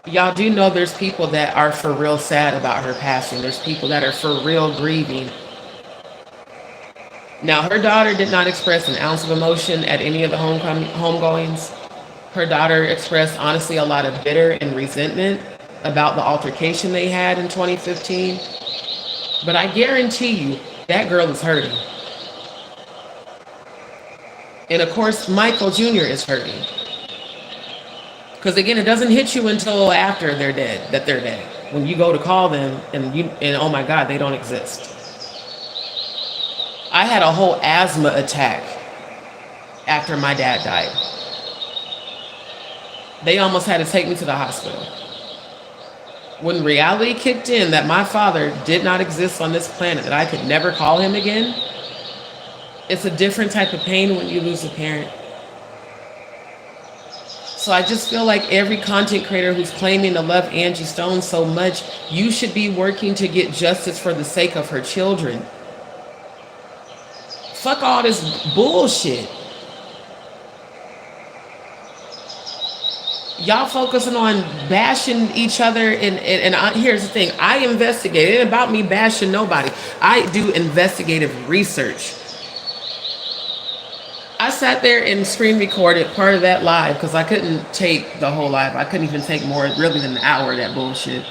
Y'all do know there's people that are for real sad about her passing. There's people that are for real grieving. Now, her daughter did not express an ounce of emotion at any of the homegoings. Her daughter expressed, honestly, a lot of bitter and resentment about the altercation they had in 2015. But I guarantee you, that girl is hurting. And of course, Michael Jr. is hurting. Because again, it doesn't hit you until after they're dead, that they're dead. When you go to call them and oh my God, they don't exist. I had a whole asthma attack after my dad died. They almost had to take me to the hospital. When reality kicked in that my father did not exist on this planet, that I could never call him again, it's a different type of pain when you lose a parent. So I just feel like every content creator who's claiming to love Angie Stone so much, you should be working to get justice for the sake of her children. Fuck all this bullshit. Y'all focusing on bashing each other, here's the thing: I investigate. It ain't about me bashing nobody. I do investigative research. I sat there and screen recorded part of that live because I couldn't take the whole live. I couldn't even take more really than an hour of that bullshit.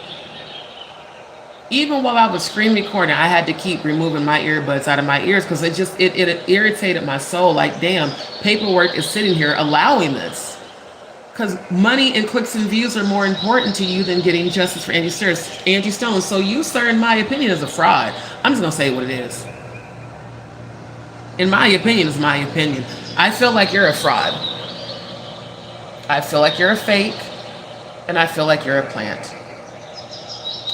Even while I was screen recording, I had to keep removing my earbuds out of my ears because it irritated my soul. Like, damn, paperwork is sitting here allowing this. Because money and clicks and views are more important to you than getting justice for Angie Stone. So you, sir, in my opinion, is a fraud. I'm just gonna say what it is. In my opinion, is my opinion. I feel like you're a fraud. I feel like you're a fake, and I feel like you're a plant.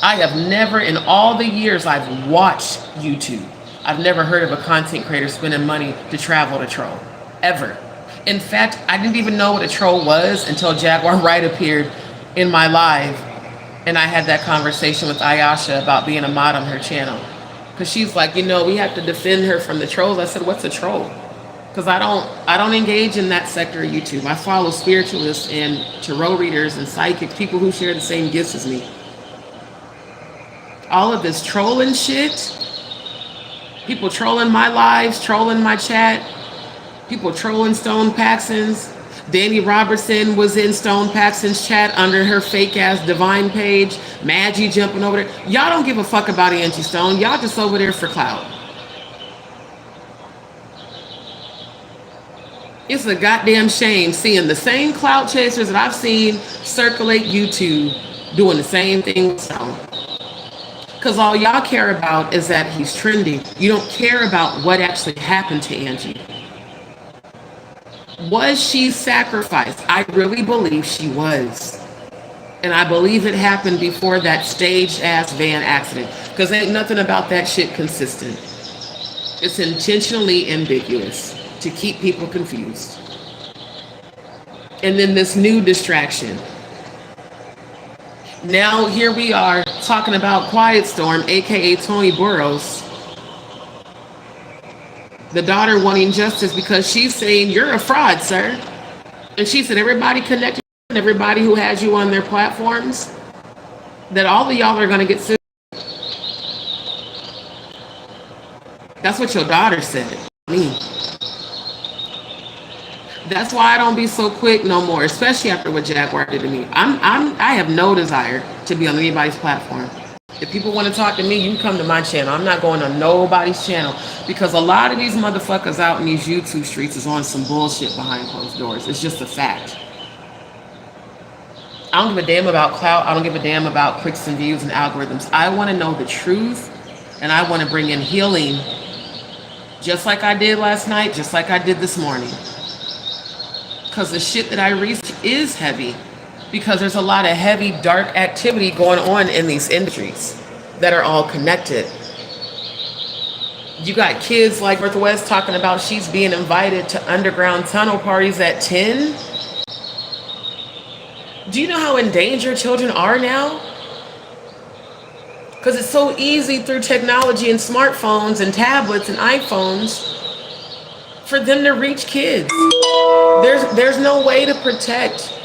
I have never, in all the years I've watched YouTube, I've never heard of a content creator spending money to travel to troll, ever. In fact, I didn't even know what a troll was until Jaguar Wright appeared in my live, and I had that conversation with Ayasha about being a mod on her channel. Because she's like, you know, we have to defend her from the trolls. I said, what's a troll? Because I don't engage in that sector of YouTube. I follow spiritualists and tarot readers and psychics, people who share the same gifts as me. All of this trolling shit, people trolling my lives, trolling my chat, people trolling Stone Paxton's. Danny Robertson was in Stone Paxton's chat under her fake ass Divine page. Maggie jumping over there. Y'all don't give a fuck about Angie Stone. Y'all just over there for clout. It's a goddamn shame seeing the same clout chasers that I've seen circulate YouTube doing the same thing with Stone. Because all y'all care about is that he's trending. You don't care about what actually happened to Angie. Was she sacrificed? I really believe she was. And I believe it happened before that staged ass van accident. Because ain't nothing about that shit consistent. It's intentionally ambiguous to keep people confused. And then this new distraction. Now here we are talking about Quiet Storm, aka Tony Burrows. The daughter wanting justice because she's saying, you're a fraud, sir. And she said, everybody connected, everybody who has you on their platforms, that all of y'all are going to get sued. That's what your daughter said. Me. That's why I don't be so quick no more, especially after what Jaguar did to me. I have no desire to be on anybody's platform. If people want to talk to me, you can come to my channel. I'm not going on nobody's channel because a lot of these motherfuckers out in these YouTube streets is on some bullshit behind closed doors. It's just a fact. I don't give a damn about clout. I don't give a damn about clicks and views and algorithms. I want to know the truth, and I want to bring in healing just like I did last night, just like I did this morning. Because the shit that I reached is heavy. Because there's a lot of heavy, dark activity going on in these industries that are all connected. You got kids like Northwest talking about she's being invited to underground tunnel parties at 10. Do you know how endangered children are now? Because it's so easy through technology and smartphones and tablets and iPhones for them to reach kids. There's no way to protect.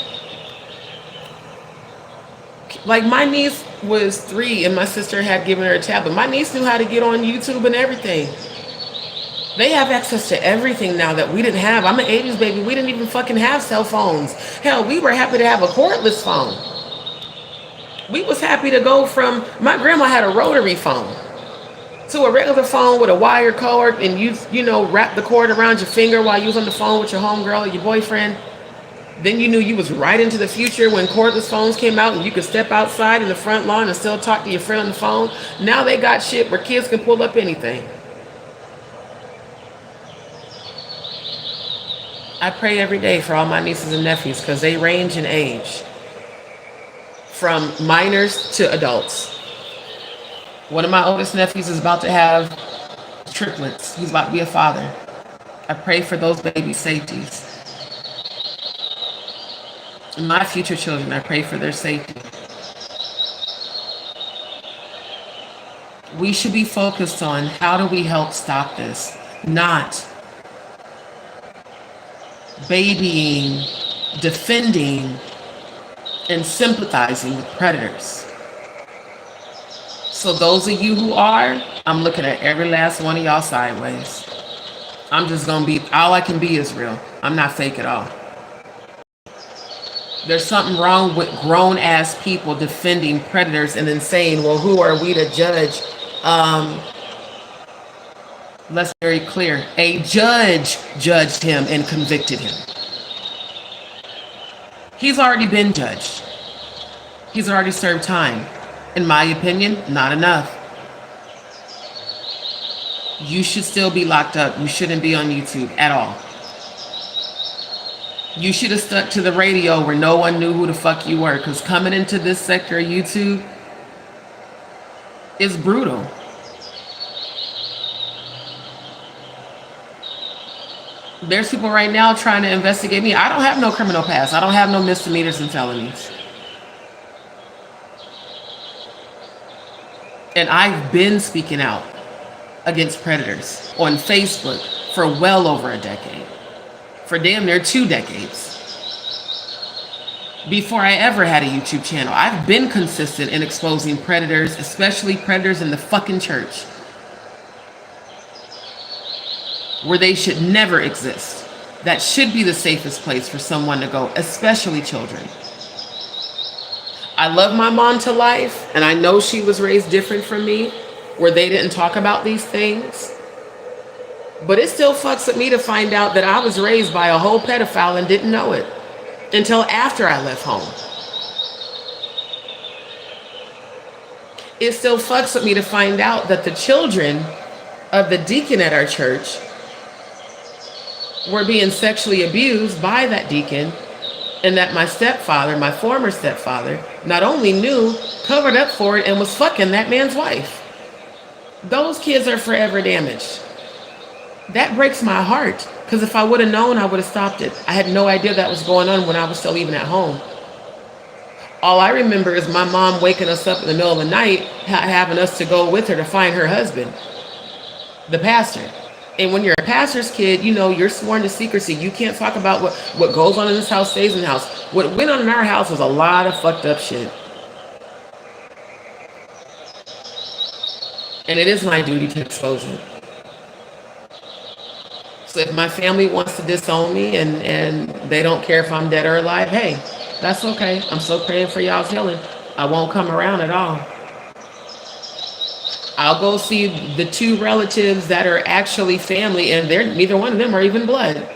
Like my niece was 3 and my sister had given her a tablet. My niece knew how to get on YouTube and everything. They have access to everything now that we didn't have. I'm an 80s baby. We didn't even fucking have cell phones. Hell, we were happy to have a cordless phone. We was happy to go from, my grandma had a rotary phone to a regular phone with a wire cord, and you know, wrap the cord around your finger while you was on the phone with your homegirl or your boyfriend. Then you knew you was right into the future when cordless phones came out and you could step outside in the front lawn and still talk to your friend on the phone. Now they got shit where kids can pull up anything. I pray every day for all my nieces and nephews because they range in age from minors to adults. One of my oldest nephews is about to have triplets. He's about to be a father. I pray for those babies' safeties. My future children, I pray for their safety. We should be focused on how do we help stop this, not babying, defending and sympathizing with predators. So those of you who are, I'm looking at every last one of y'all sideways. I'm just gonna be, all I can be is real. I'm not fake at all. There's something wrong with grown ass people defending predators and then saying, well, who are we to judge? Let's be very clear. A judge judged him and convicted him. He's already been judged. He's already served time. In my opinion, not enough. You should still be locked up. You shouldn't be on YouTube at all. You should have stuck to the radio where no one knew who the fuck you were, because coming into this sector of YouTube is brutal. There's people right now trying to investigate me. I don't have no criminal past. I don't have no misdemeanors and felonies. And I've been speaking out against predators on Facebook for well over a decade. For damn near 2 decades. Before I ever had a YouTube channel, I've been consistent in exposing predators, especially predators in the fucking church, where they should never exist. That should be the safest place for someone to go, especially children. I love my mom to life, and I know she was raised different from me, where they didn't talk about these things. But it still fucks with me to find out that I was raised by a whole pedophile and didn't know it until after I left home. It still fucks with me to find out that the children of the deacon at our church were being sexually abused by that deacon, and that my stepfather, my former stepfather, not only knew, covered up for it, and was fucking that man's wife. Those kids are forever damaged. That breaks my heart, because if I would have known, I would have stopped it. I had no idea that was going on when I was still even at home. All I remember is my mom waking us up in the middle of the night, having us to go with her to find her husband, the pastor. And when you're a pastor's kid, you know, you're sworn to secrecy. You can't talk about what goes on in this house stays in the house. What went on in our house was a lot of fucked up shit. And it is my duty to expose it. So if my family wants to disown me and they don't care if I'm dead or alive, hey, that's okay. I'm still praying for y'all's healing. I won't come around at all. I'll go see the 2 relatives that are actually family, and neither one of them are even blood.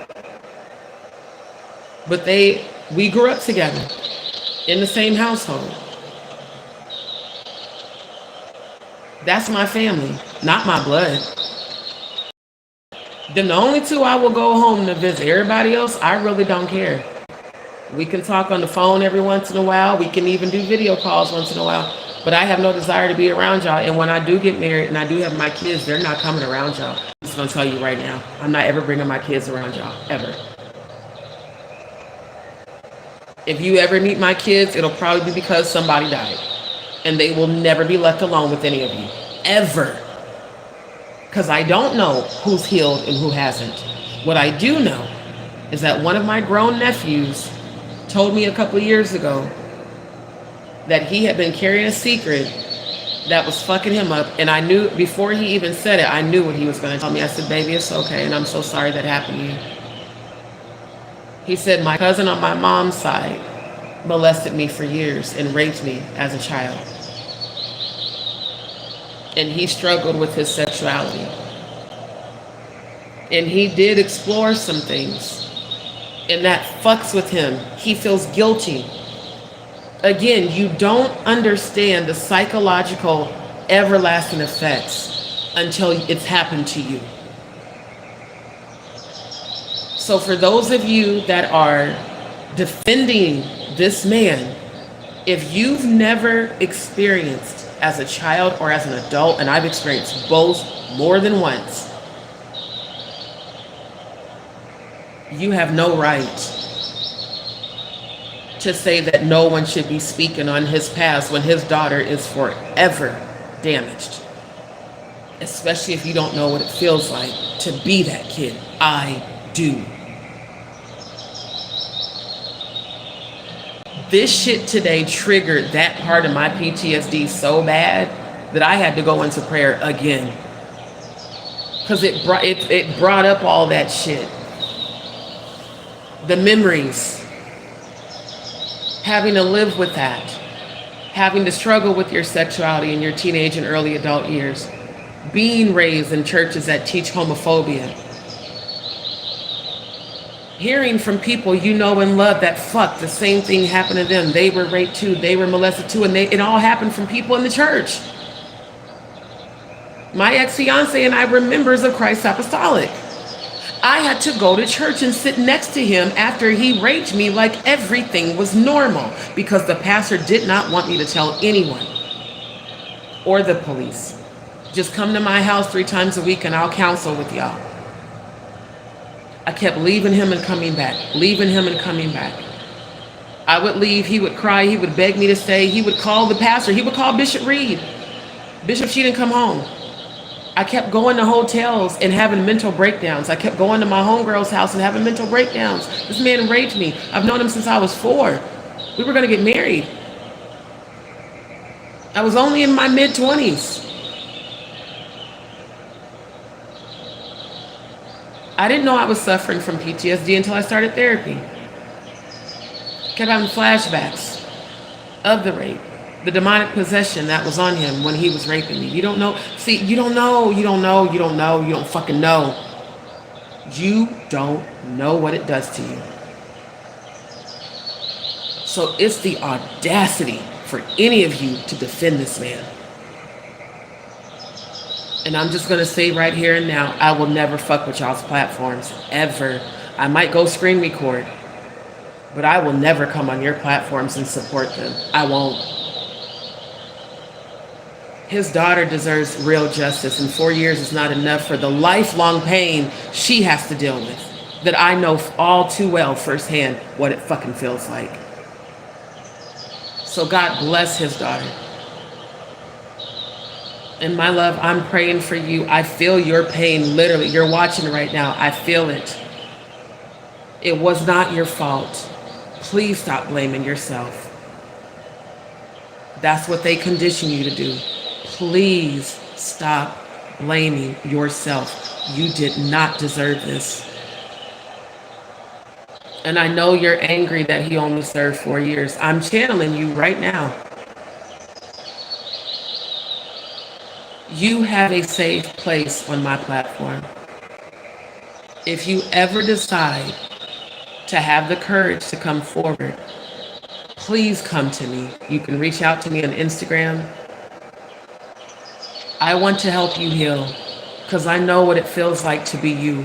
But we grew up together in the same household. That's my family, not my blood. Then the only 2 I will go home to visit. Everybody else, I really don't care. We can talk on the phone every once in a while. We can even do video calls once in a while. But I have no desire to be around y'all. And when I do get married and I do have my kids, they're not coming around y'all. I'm just going to tell you right now. I'm not ever bringing my kids around y'all, ever. If you ever meet my kids, it'll probably be because somebody died. And they will never be left alone with any of you, ever. Because I don't know who's healed and who hasn't. What I do know is that one of my grown nephews told me a couple of years ago that he had been carrying a secret that was fucking him up. And I knew, before he even said it, I knew what he was going to tell me. I said, baby, it's okay. And I'm so sorry that happened to you. He said, my cousin on my mom's side molested me for years and raped me as a child. And he struggled with his sexuality. And he did explore some things. And that fucks with him. He feels guilty. Again, you don't understand the psychological, everlasting effects until it's happened to you. So for those of you that are defending this man, if you've never experienced as a child or as an adult, and I've experienced both more than once, you have no right to say that no one should be speaking on his past when his daughter is forever damaged. Especially if you don't know what it feels like to be that kid. I do. This shit today triggered that part of my PTSD so bad that I had to go into prayer again. Because it brought up all that shit. The memories. Having to live with that. Having to struggle with your sexuality in your teenage and early adult years. Being raised in churches that teach homophobia. Hearing from people you know and love that the same thing happened to them. They were raped too. They were molested too. And it all happened from people in the church. My ex-fiance and I were members of Christ Apostolic. I had to go to church and sit next to him after he raped me like everything was normal because the pastor did not want me to tell anyone or the police. Just come to my house 3 times a week and I'll counsel with y'all. I kept leaving him and coming back, leaving him and coming back. I would leave, he would cry, he would beg me to stay, he would call the pastor, he would call Bishop Reed. Bishop, she didn't come home. I kept going to hotels and having mental breakdowns. I kept going to my homegirl's house and having mental breakdowns. This man raped me. I've known him since I was 4. We were gonna get married. I was only in my mid-20s. I didn't know I was suffering from PTSD until I started therapy. Kept having flashbacks of the rape, the demonic possession that was on him when he was raping me. You don't know. See, you don't know. You don't know. You don't know. You don't fucking know. You don't know what it does to you. So it's the audacity for any of you to defend this man. And I'm just going to say right here and now, I will never fuck with y'all's platforms, ever. I might go screen record, but I will never come on your platforms and support them. I won't. His daughter deserves real justice, and 4 years is not enough for the lifelong pain she has to deal with, that I know all too well firsthand what it fucking feels like. So God bless his daughter. And my love, I'm praying for you. I feel your pain, literally. You're watching right now. I feel it. It was not your fault. Please stop blaming yourself. That's what they condition you to do. Please stop blaming yourself. You did not deserve this. And I know you're angry that he only served 4 years. I'm channeling you right now. You have a safe place on my platform. If you ever decide to have the courage to come forward, please come to me. You can reach out to me on Instagram. I want to help you heal because I know what it feels like to be you.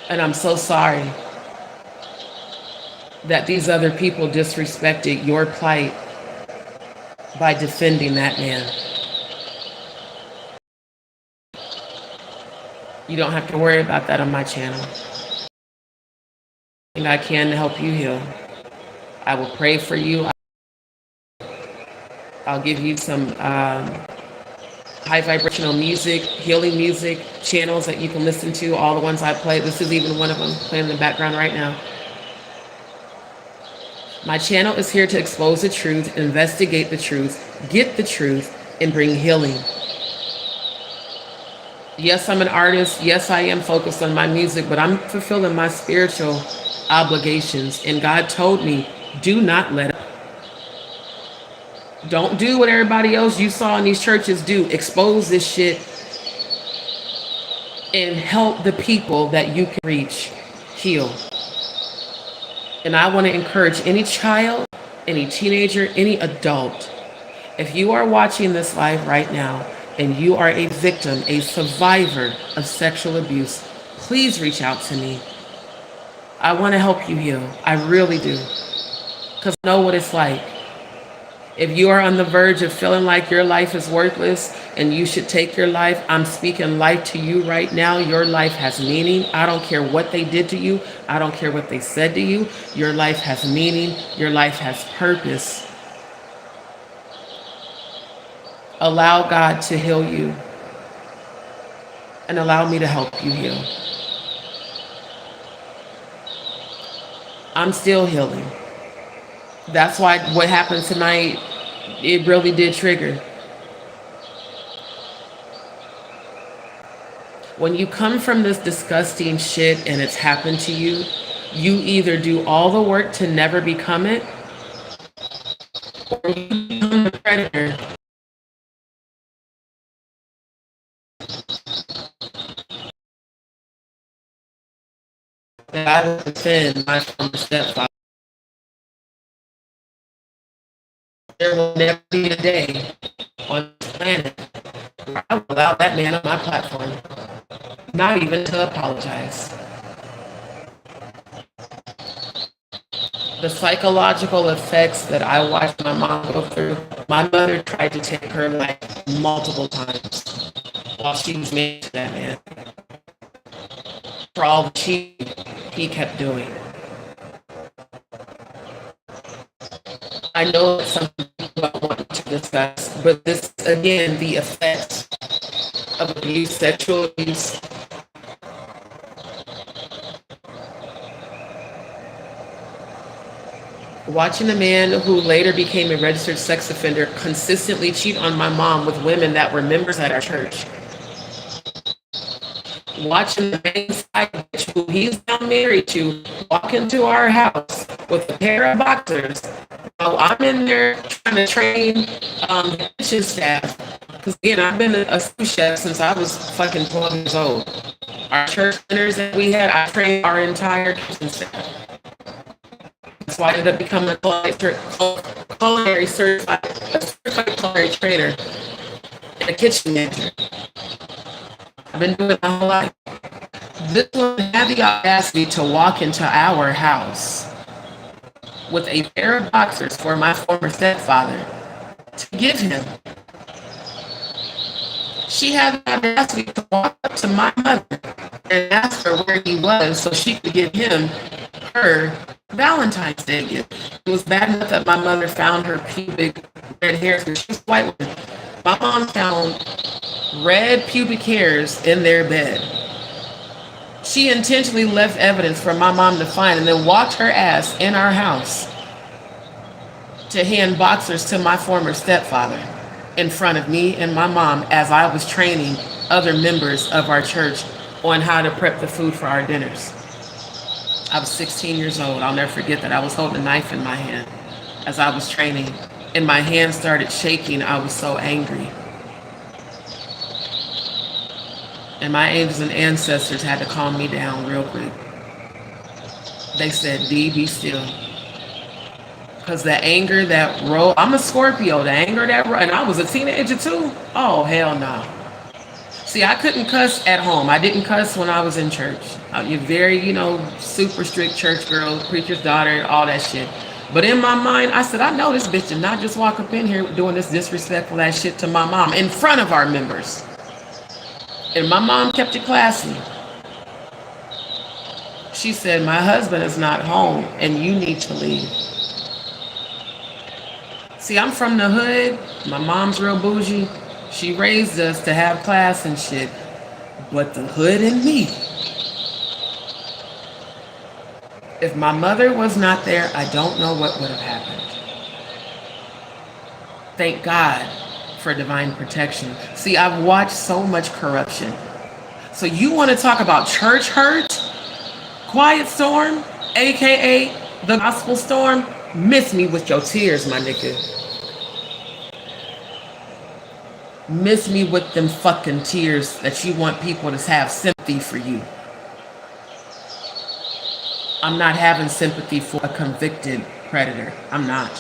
And I'm so sorry that these other people disrespected your plight by defending that man. You don't have to worry about that on my channel. And I can help you heal. I will pray for you. I'll give you some high vibrational music, healing music, channels that you can listen to, all the ones I play. This is even one of them playing in the background right now. My channel is here to expose the truth, investigate the truth, get the truth, and bring healing. Yes, I'm an artist. Yes, I am focused on my music, but I'm fulfilling my spiritual obligations. And God told me, do not let up. Don't do what everybody else you saw in these churches do. Expose this shit and help the people that you can reach heal. And I want to encourage any child, any teenager, any adult, if you are watching this live right now and you are a victim, a survivor of sexual abuse, please reach out to me. I want to help you heal. I really do. Because I know what it's like. If you are on the verge of feeling like your life is worthless and you should take your life, I'm speaking life to you right now. Your life has meaning. I don't care what they did to you. I don't care what they said to you. Your life has meaning. Your life has purpose. Allow God to heal you and allow me to help you heal. I'm still healing. That's why what happened tonight, it really did trigger. When you come from this disgusting shit and it's happened to you, you either do all the work to never become it, or you become the predator that I will defend my former stepfather. There will never be a day on this planet where I will allow that man on my platform, not even to apologize. The psychological effects that I watched my mom go through, my mother tried to take her life multiple times while she was married to that man. For all the cheating he kept doing. I know it's something people don't want to discuss, but this, again, the effects of abuse, sexual abuse. Watching a man who later became a registered sex offender consistently cheat on my mom with women that were members at our church. Watching the main side bitch who he's now married to walk into our house with a pair of boxers while I'm in there trying to train the kitchen staff. Because again, I've been a sous chef since I was fucking 12 years old. Our church dinners that we had, I trained our entire kitchen staff. That's why I ended up becoming a culinary certified culinary trainer and a kitchen manager. I've been doing it my whole life. This one had the audacity to walk into our house with a pair of boxers for my former stepfather to give him. She had the audacity to walk up to my mother and ask her where he was so she could give him her Valentine's Day gift. It was bad enough that my mother found her pubic red hairs because she's a white woman. My mom found red pubic hairs in their bed. She intentionally left evidence for my mom to find and then walked her ass in our house to hand boxers to my former stepfather in front of me and my mom as I was training other members of our church on how to prep the food for our dinners. I was 16 years old. I'll never forget that. I was holding a knife in my hand as I was training, and my hand started shaking. I was so angry. And my angels and ancestors had to calm me down real quick. They said, "Dee, be still." Because the anger that rolled, I'm a Scorpio, the anger that rolled, and I was a teenager too. Oh, hell no. See, I couldn't cuss at home. I didn't cuss when I was in church. You're very, super strict church girl, preacher's daughter, all that shit. But in my mind, I said, I know this bitch did not just walk up in here doing this disrespectful ass shit to my mom in front of our members. And my mom kept it classy. She said, my husband is not home and you need to leave. See, I'm from the hood. My mom's real bougie. She raised us to have class and shit. But the hood in me. If my mother was not there, I don't know what would have happened. Thank God for divine protection. See, I've watched so much corruption. So you want to talk about church hurt? Quiet storm, aka the gospel storm? Miss me with your tears, my nigga. Miss me with them fucking tears that you want people to have sympathy for you. I'm not having sympathy for a convicted predator. I'm not.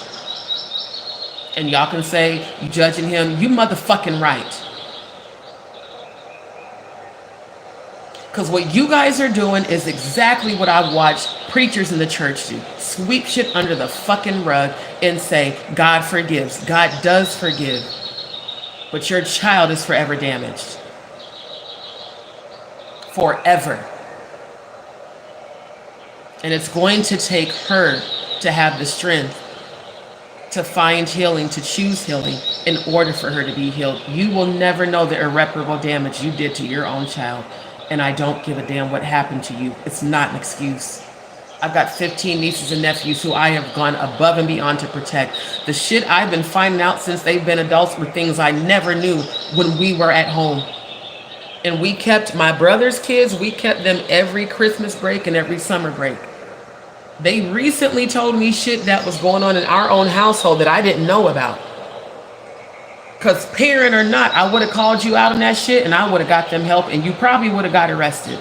And y'all can say, you judging him, you motherfucking right. Because what you guys are doing is exactly what I've watched preachers in the church do. Sweep shit under the fucking rug and say, God forgives. God does forgive. But your child is forever damaged. Forever. And it's going to take her to have the strength to find healing, to choose healing in order for her to be healed. You will never know the irreparable damage you did to your own child. And I don't give a damn what happened to you. It's not an excuse. I've got 15 nieces and nephews who I have gone above and beyond to protect. The shit I've been finding out since they've been adults were things I never knew when we were at home. And we kept my brother's kids, we kept them every Christmas break and every summer break. They recently told me shit that was going on in our own household that I didn't know about. Because parent or not, I would have called you out on that shit and I would have got them help and you probably would have got arrested.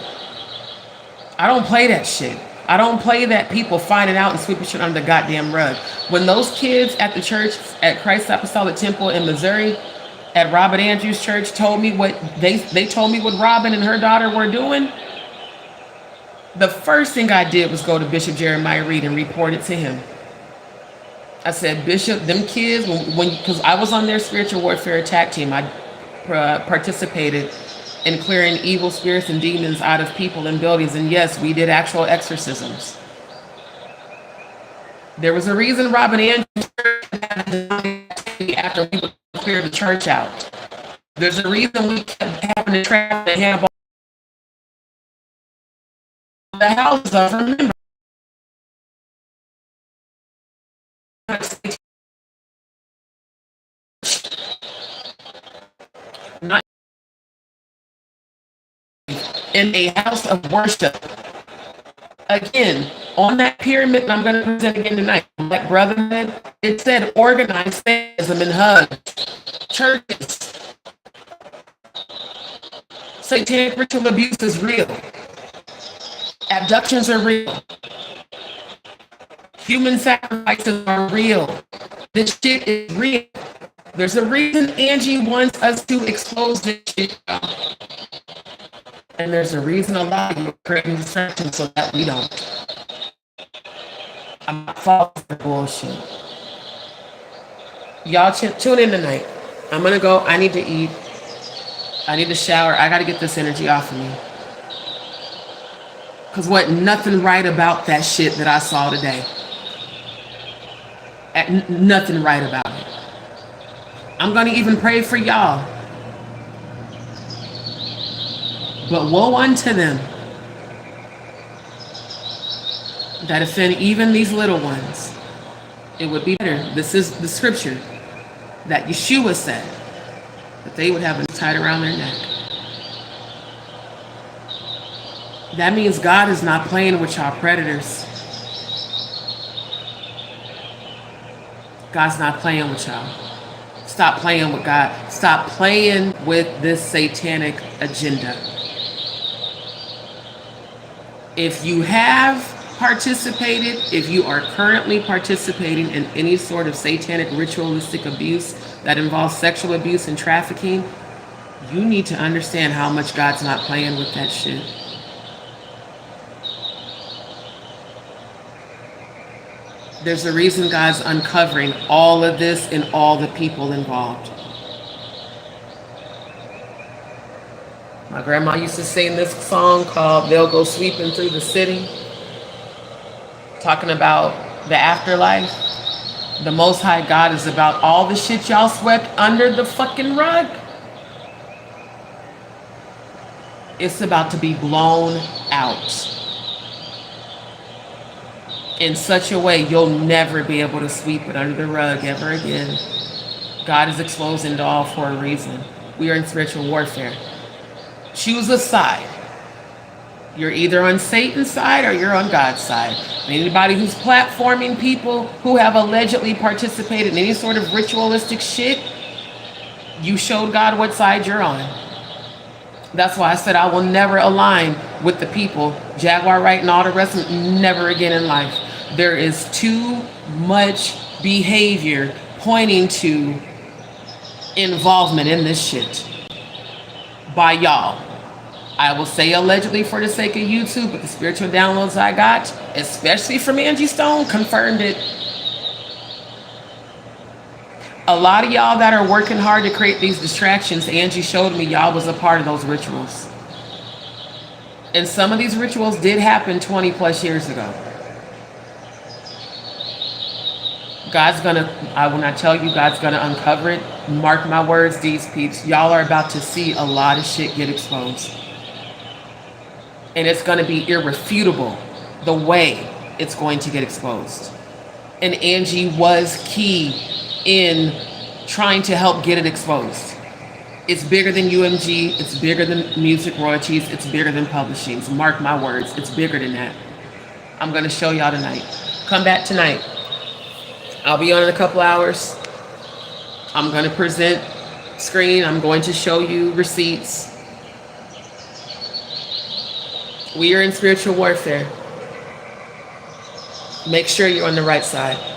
I don't play that shit. I don't play that people finding out and sweeping shit under the goddamn rug. When those kids at the church at Christ Apostolic Temple in Missouri, at Robert Andrews Church, told me what they told me what Robin and her daughter were doing, the first thing I did was go to Bishop Jeremiah Reed and report it to him. I said, Bishop, them kids, because I was on their spiritual warfare attack team, I participated in clearing evil spirits and demons out of people and buildings. And yes, we did actual exorcisms. There was a reason Robin Andrews after we would clear the church out. There's a reason we kept having to trap the handball the houses of, remember. Not in a house of worship. Again, on that pyramid, and I'm going to present again tonight, like brother said, it said organized Satanism and hugs, churches. Satanic ritual abuse is real. Abductions are real. Human sacrifices are real. This shit is real. There's a reason Angie wants us to expose this shit. And there's a reason a lot of you are creating distractions so that we don't. I'm not falling for bullshit. Y'all tune in tonight. I'm gonna go. I need to eat. I need to shower. I gotta get this energy off of me. Cause what? Nothing right about that shit that I saw today. Nothing right about it. I'm gonna even pray for y'all. But woe unto them that offend even these little ones. It would be better. This is the scripture that Yeshua said, that they would have it tied around their neck. That means God is not playing with y'all predators. God's not playing with y'all. Stop playing with God. Stop playing with this satanic agenda. If you have participated, if you are currently participating in any sort of satanic ritualistic abuse that involves sexual abuse and trafficking, you need to understand how much God's not playing with that shit. There's a reason God's uncovering all of this and all the people involved. My grandma used to sing this song called They'll Go Sweeping Through the City, talking about the afterlife. The Most High God is about all the shit y'all swept under the fucking rug. It's about to be blown out in such a way you'll never be able to sweep it under the rug ever again. God is exposing it all for a reason. We are in spiritual warfare. Choose a side. You're either on Satan's side or you're on God's side. Anybody who's platforming people who have allegedly participated in any sort of ritualistic shit, you showed God what side you're on. That's why I said I will never align with the people, Jaguar Wright and all the rest of them, never again in life. There is too much behavior pointing to involvement in this shit by y'all. I will say allegedly for the sake of YouTube, but the spiritual downloads I got, especially from Angie Stone, confirmed it. A lot of y'all that are working hard to create these distractions, Angie showed me y'all was a part of those rituals. And some of these rituals did happen 20 plus years ago. God's gonna, when I tell you God's gonna uncover it, mark my words, these peeps, y'all are about to see a lot of shit get exposed. And it's gonna be irrefutable the way it's going to get exposed. And Angie was key in trying to help get it exposed. It's bigger than UMG. It's bigger than music royalties. It's bigger than publishing. So mark my words. It's bigger than that. I'm going to show y'all tonight. Come back tonight. I'll be on in a couple hours. I'm going to present screen. I'm going to show you receipts. We are in spiritual warfare. Make sure you're on the right side.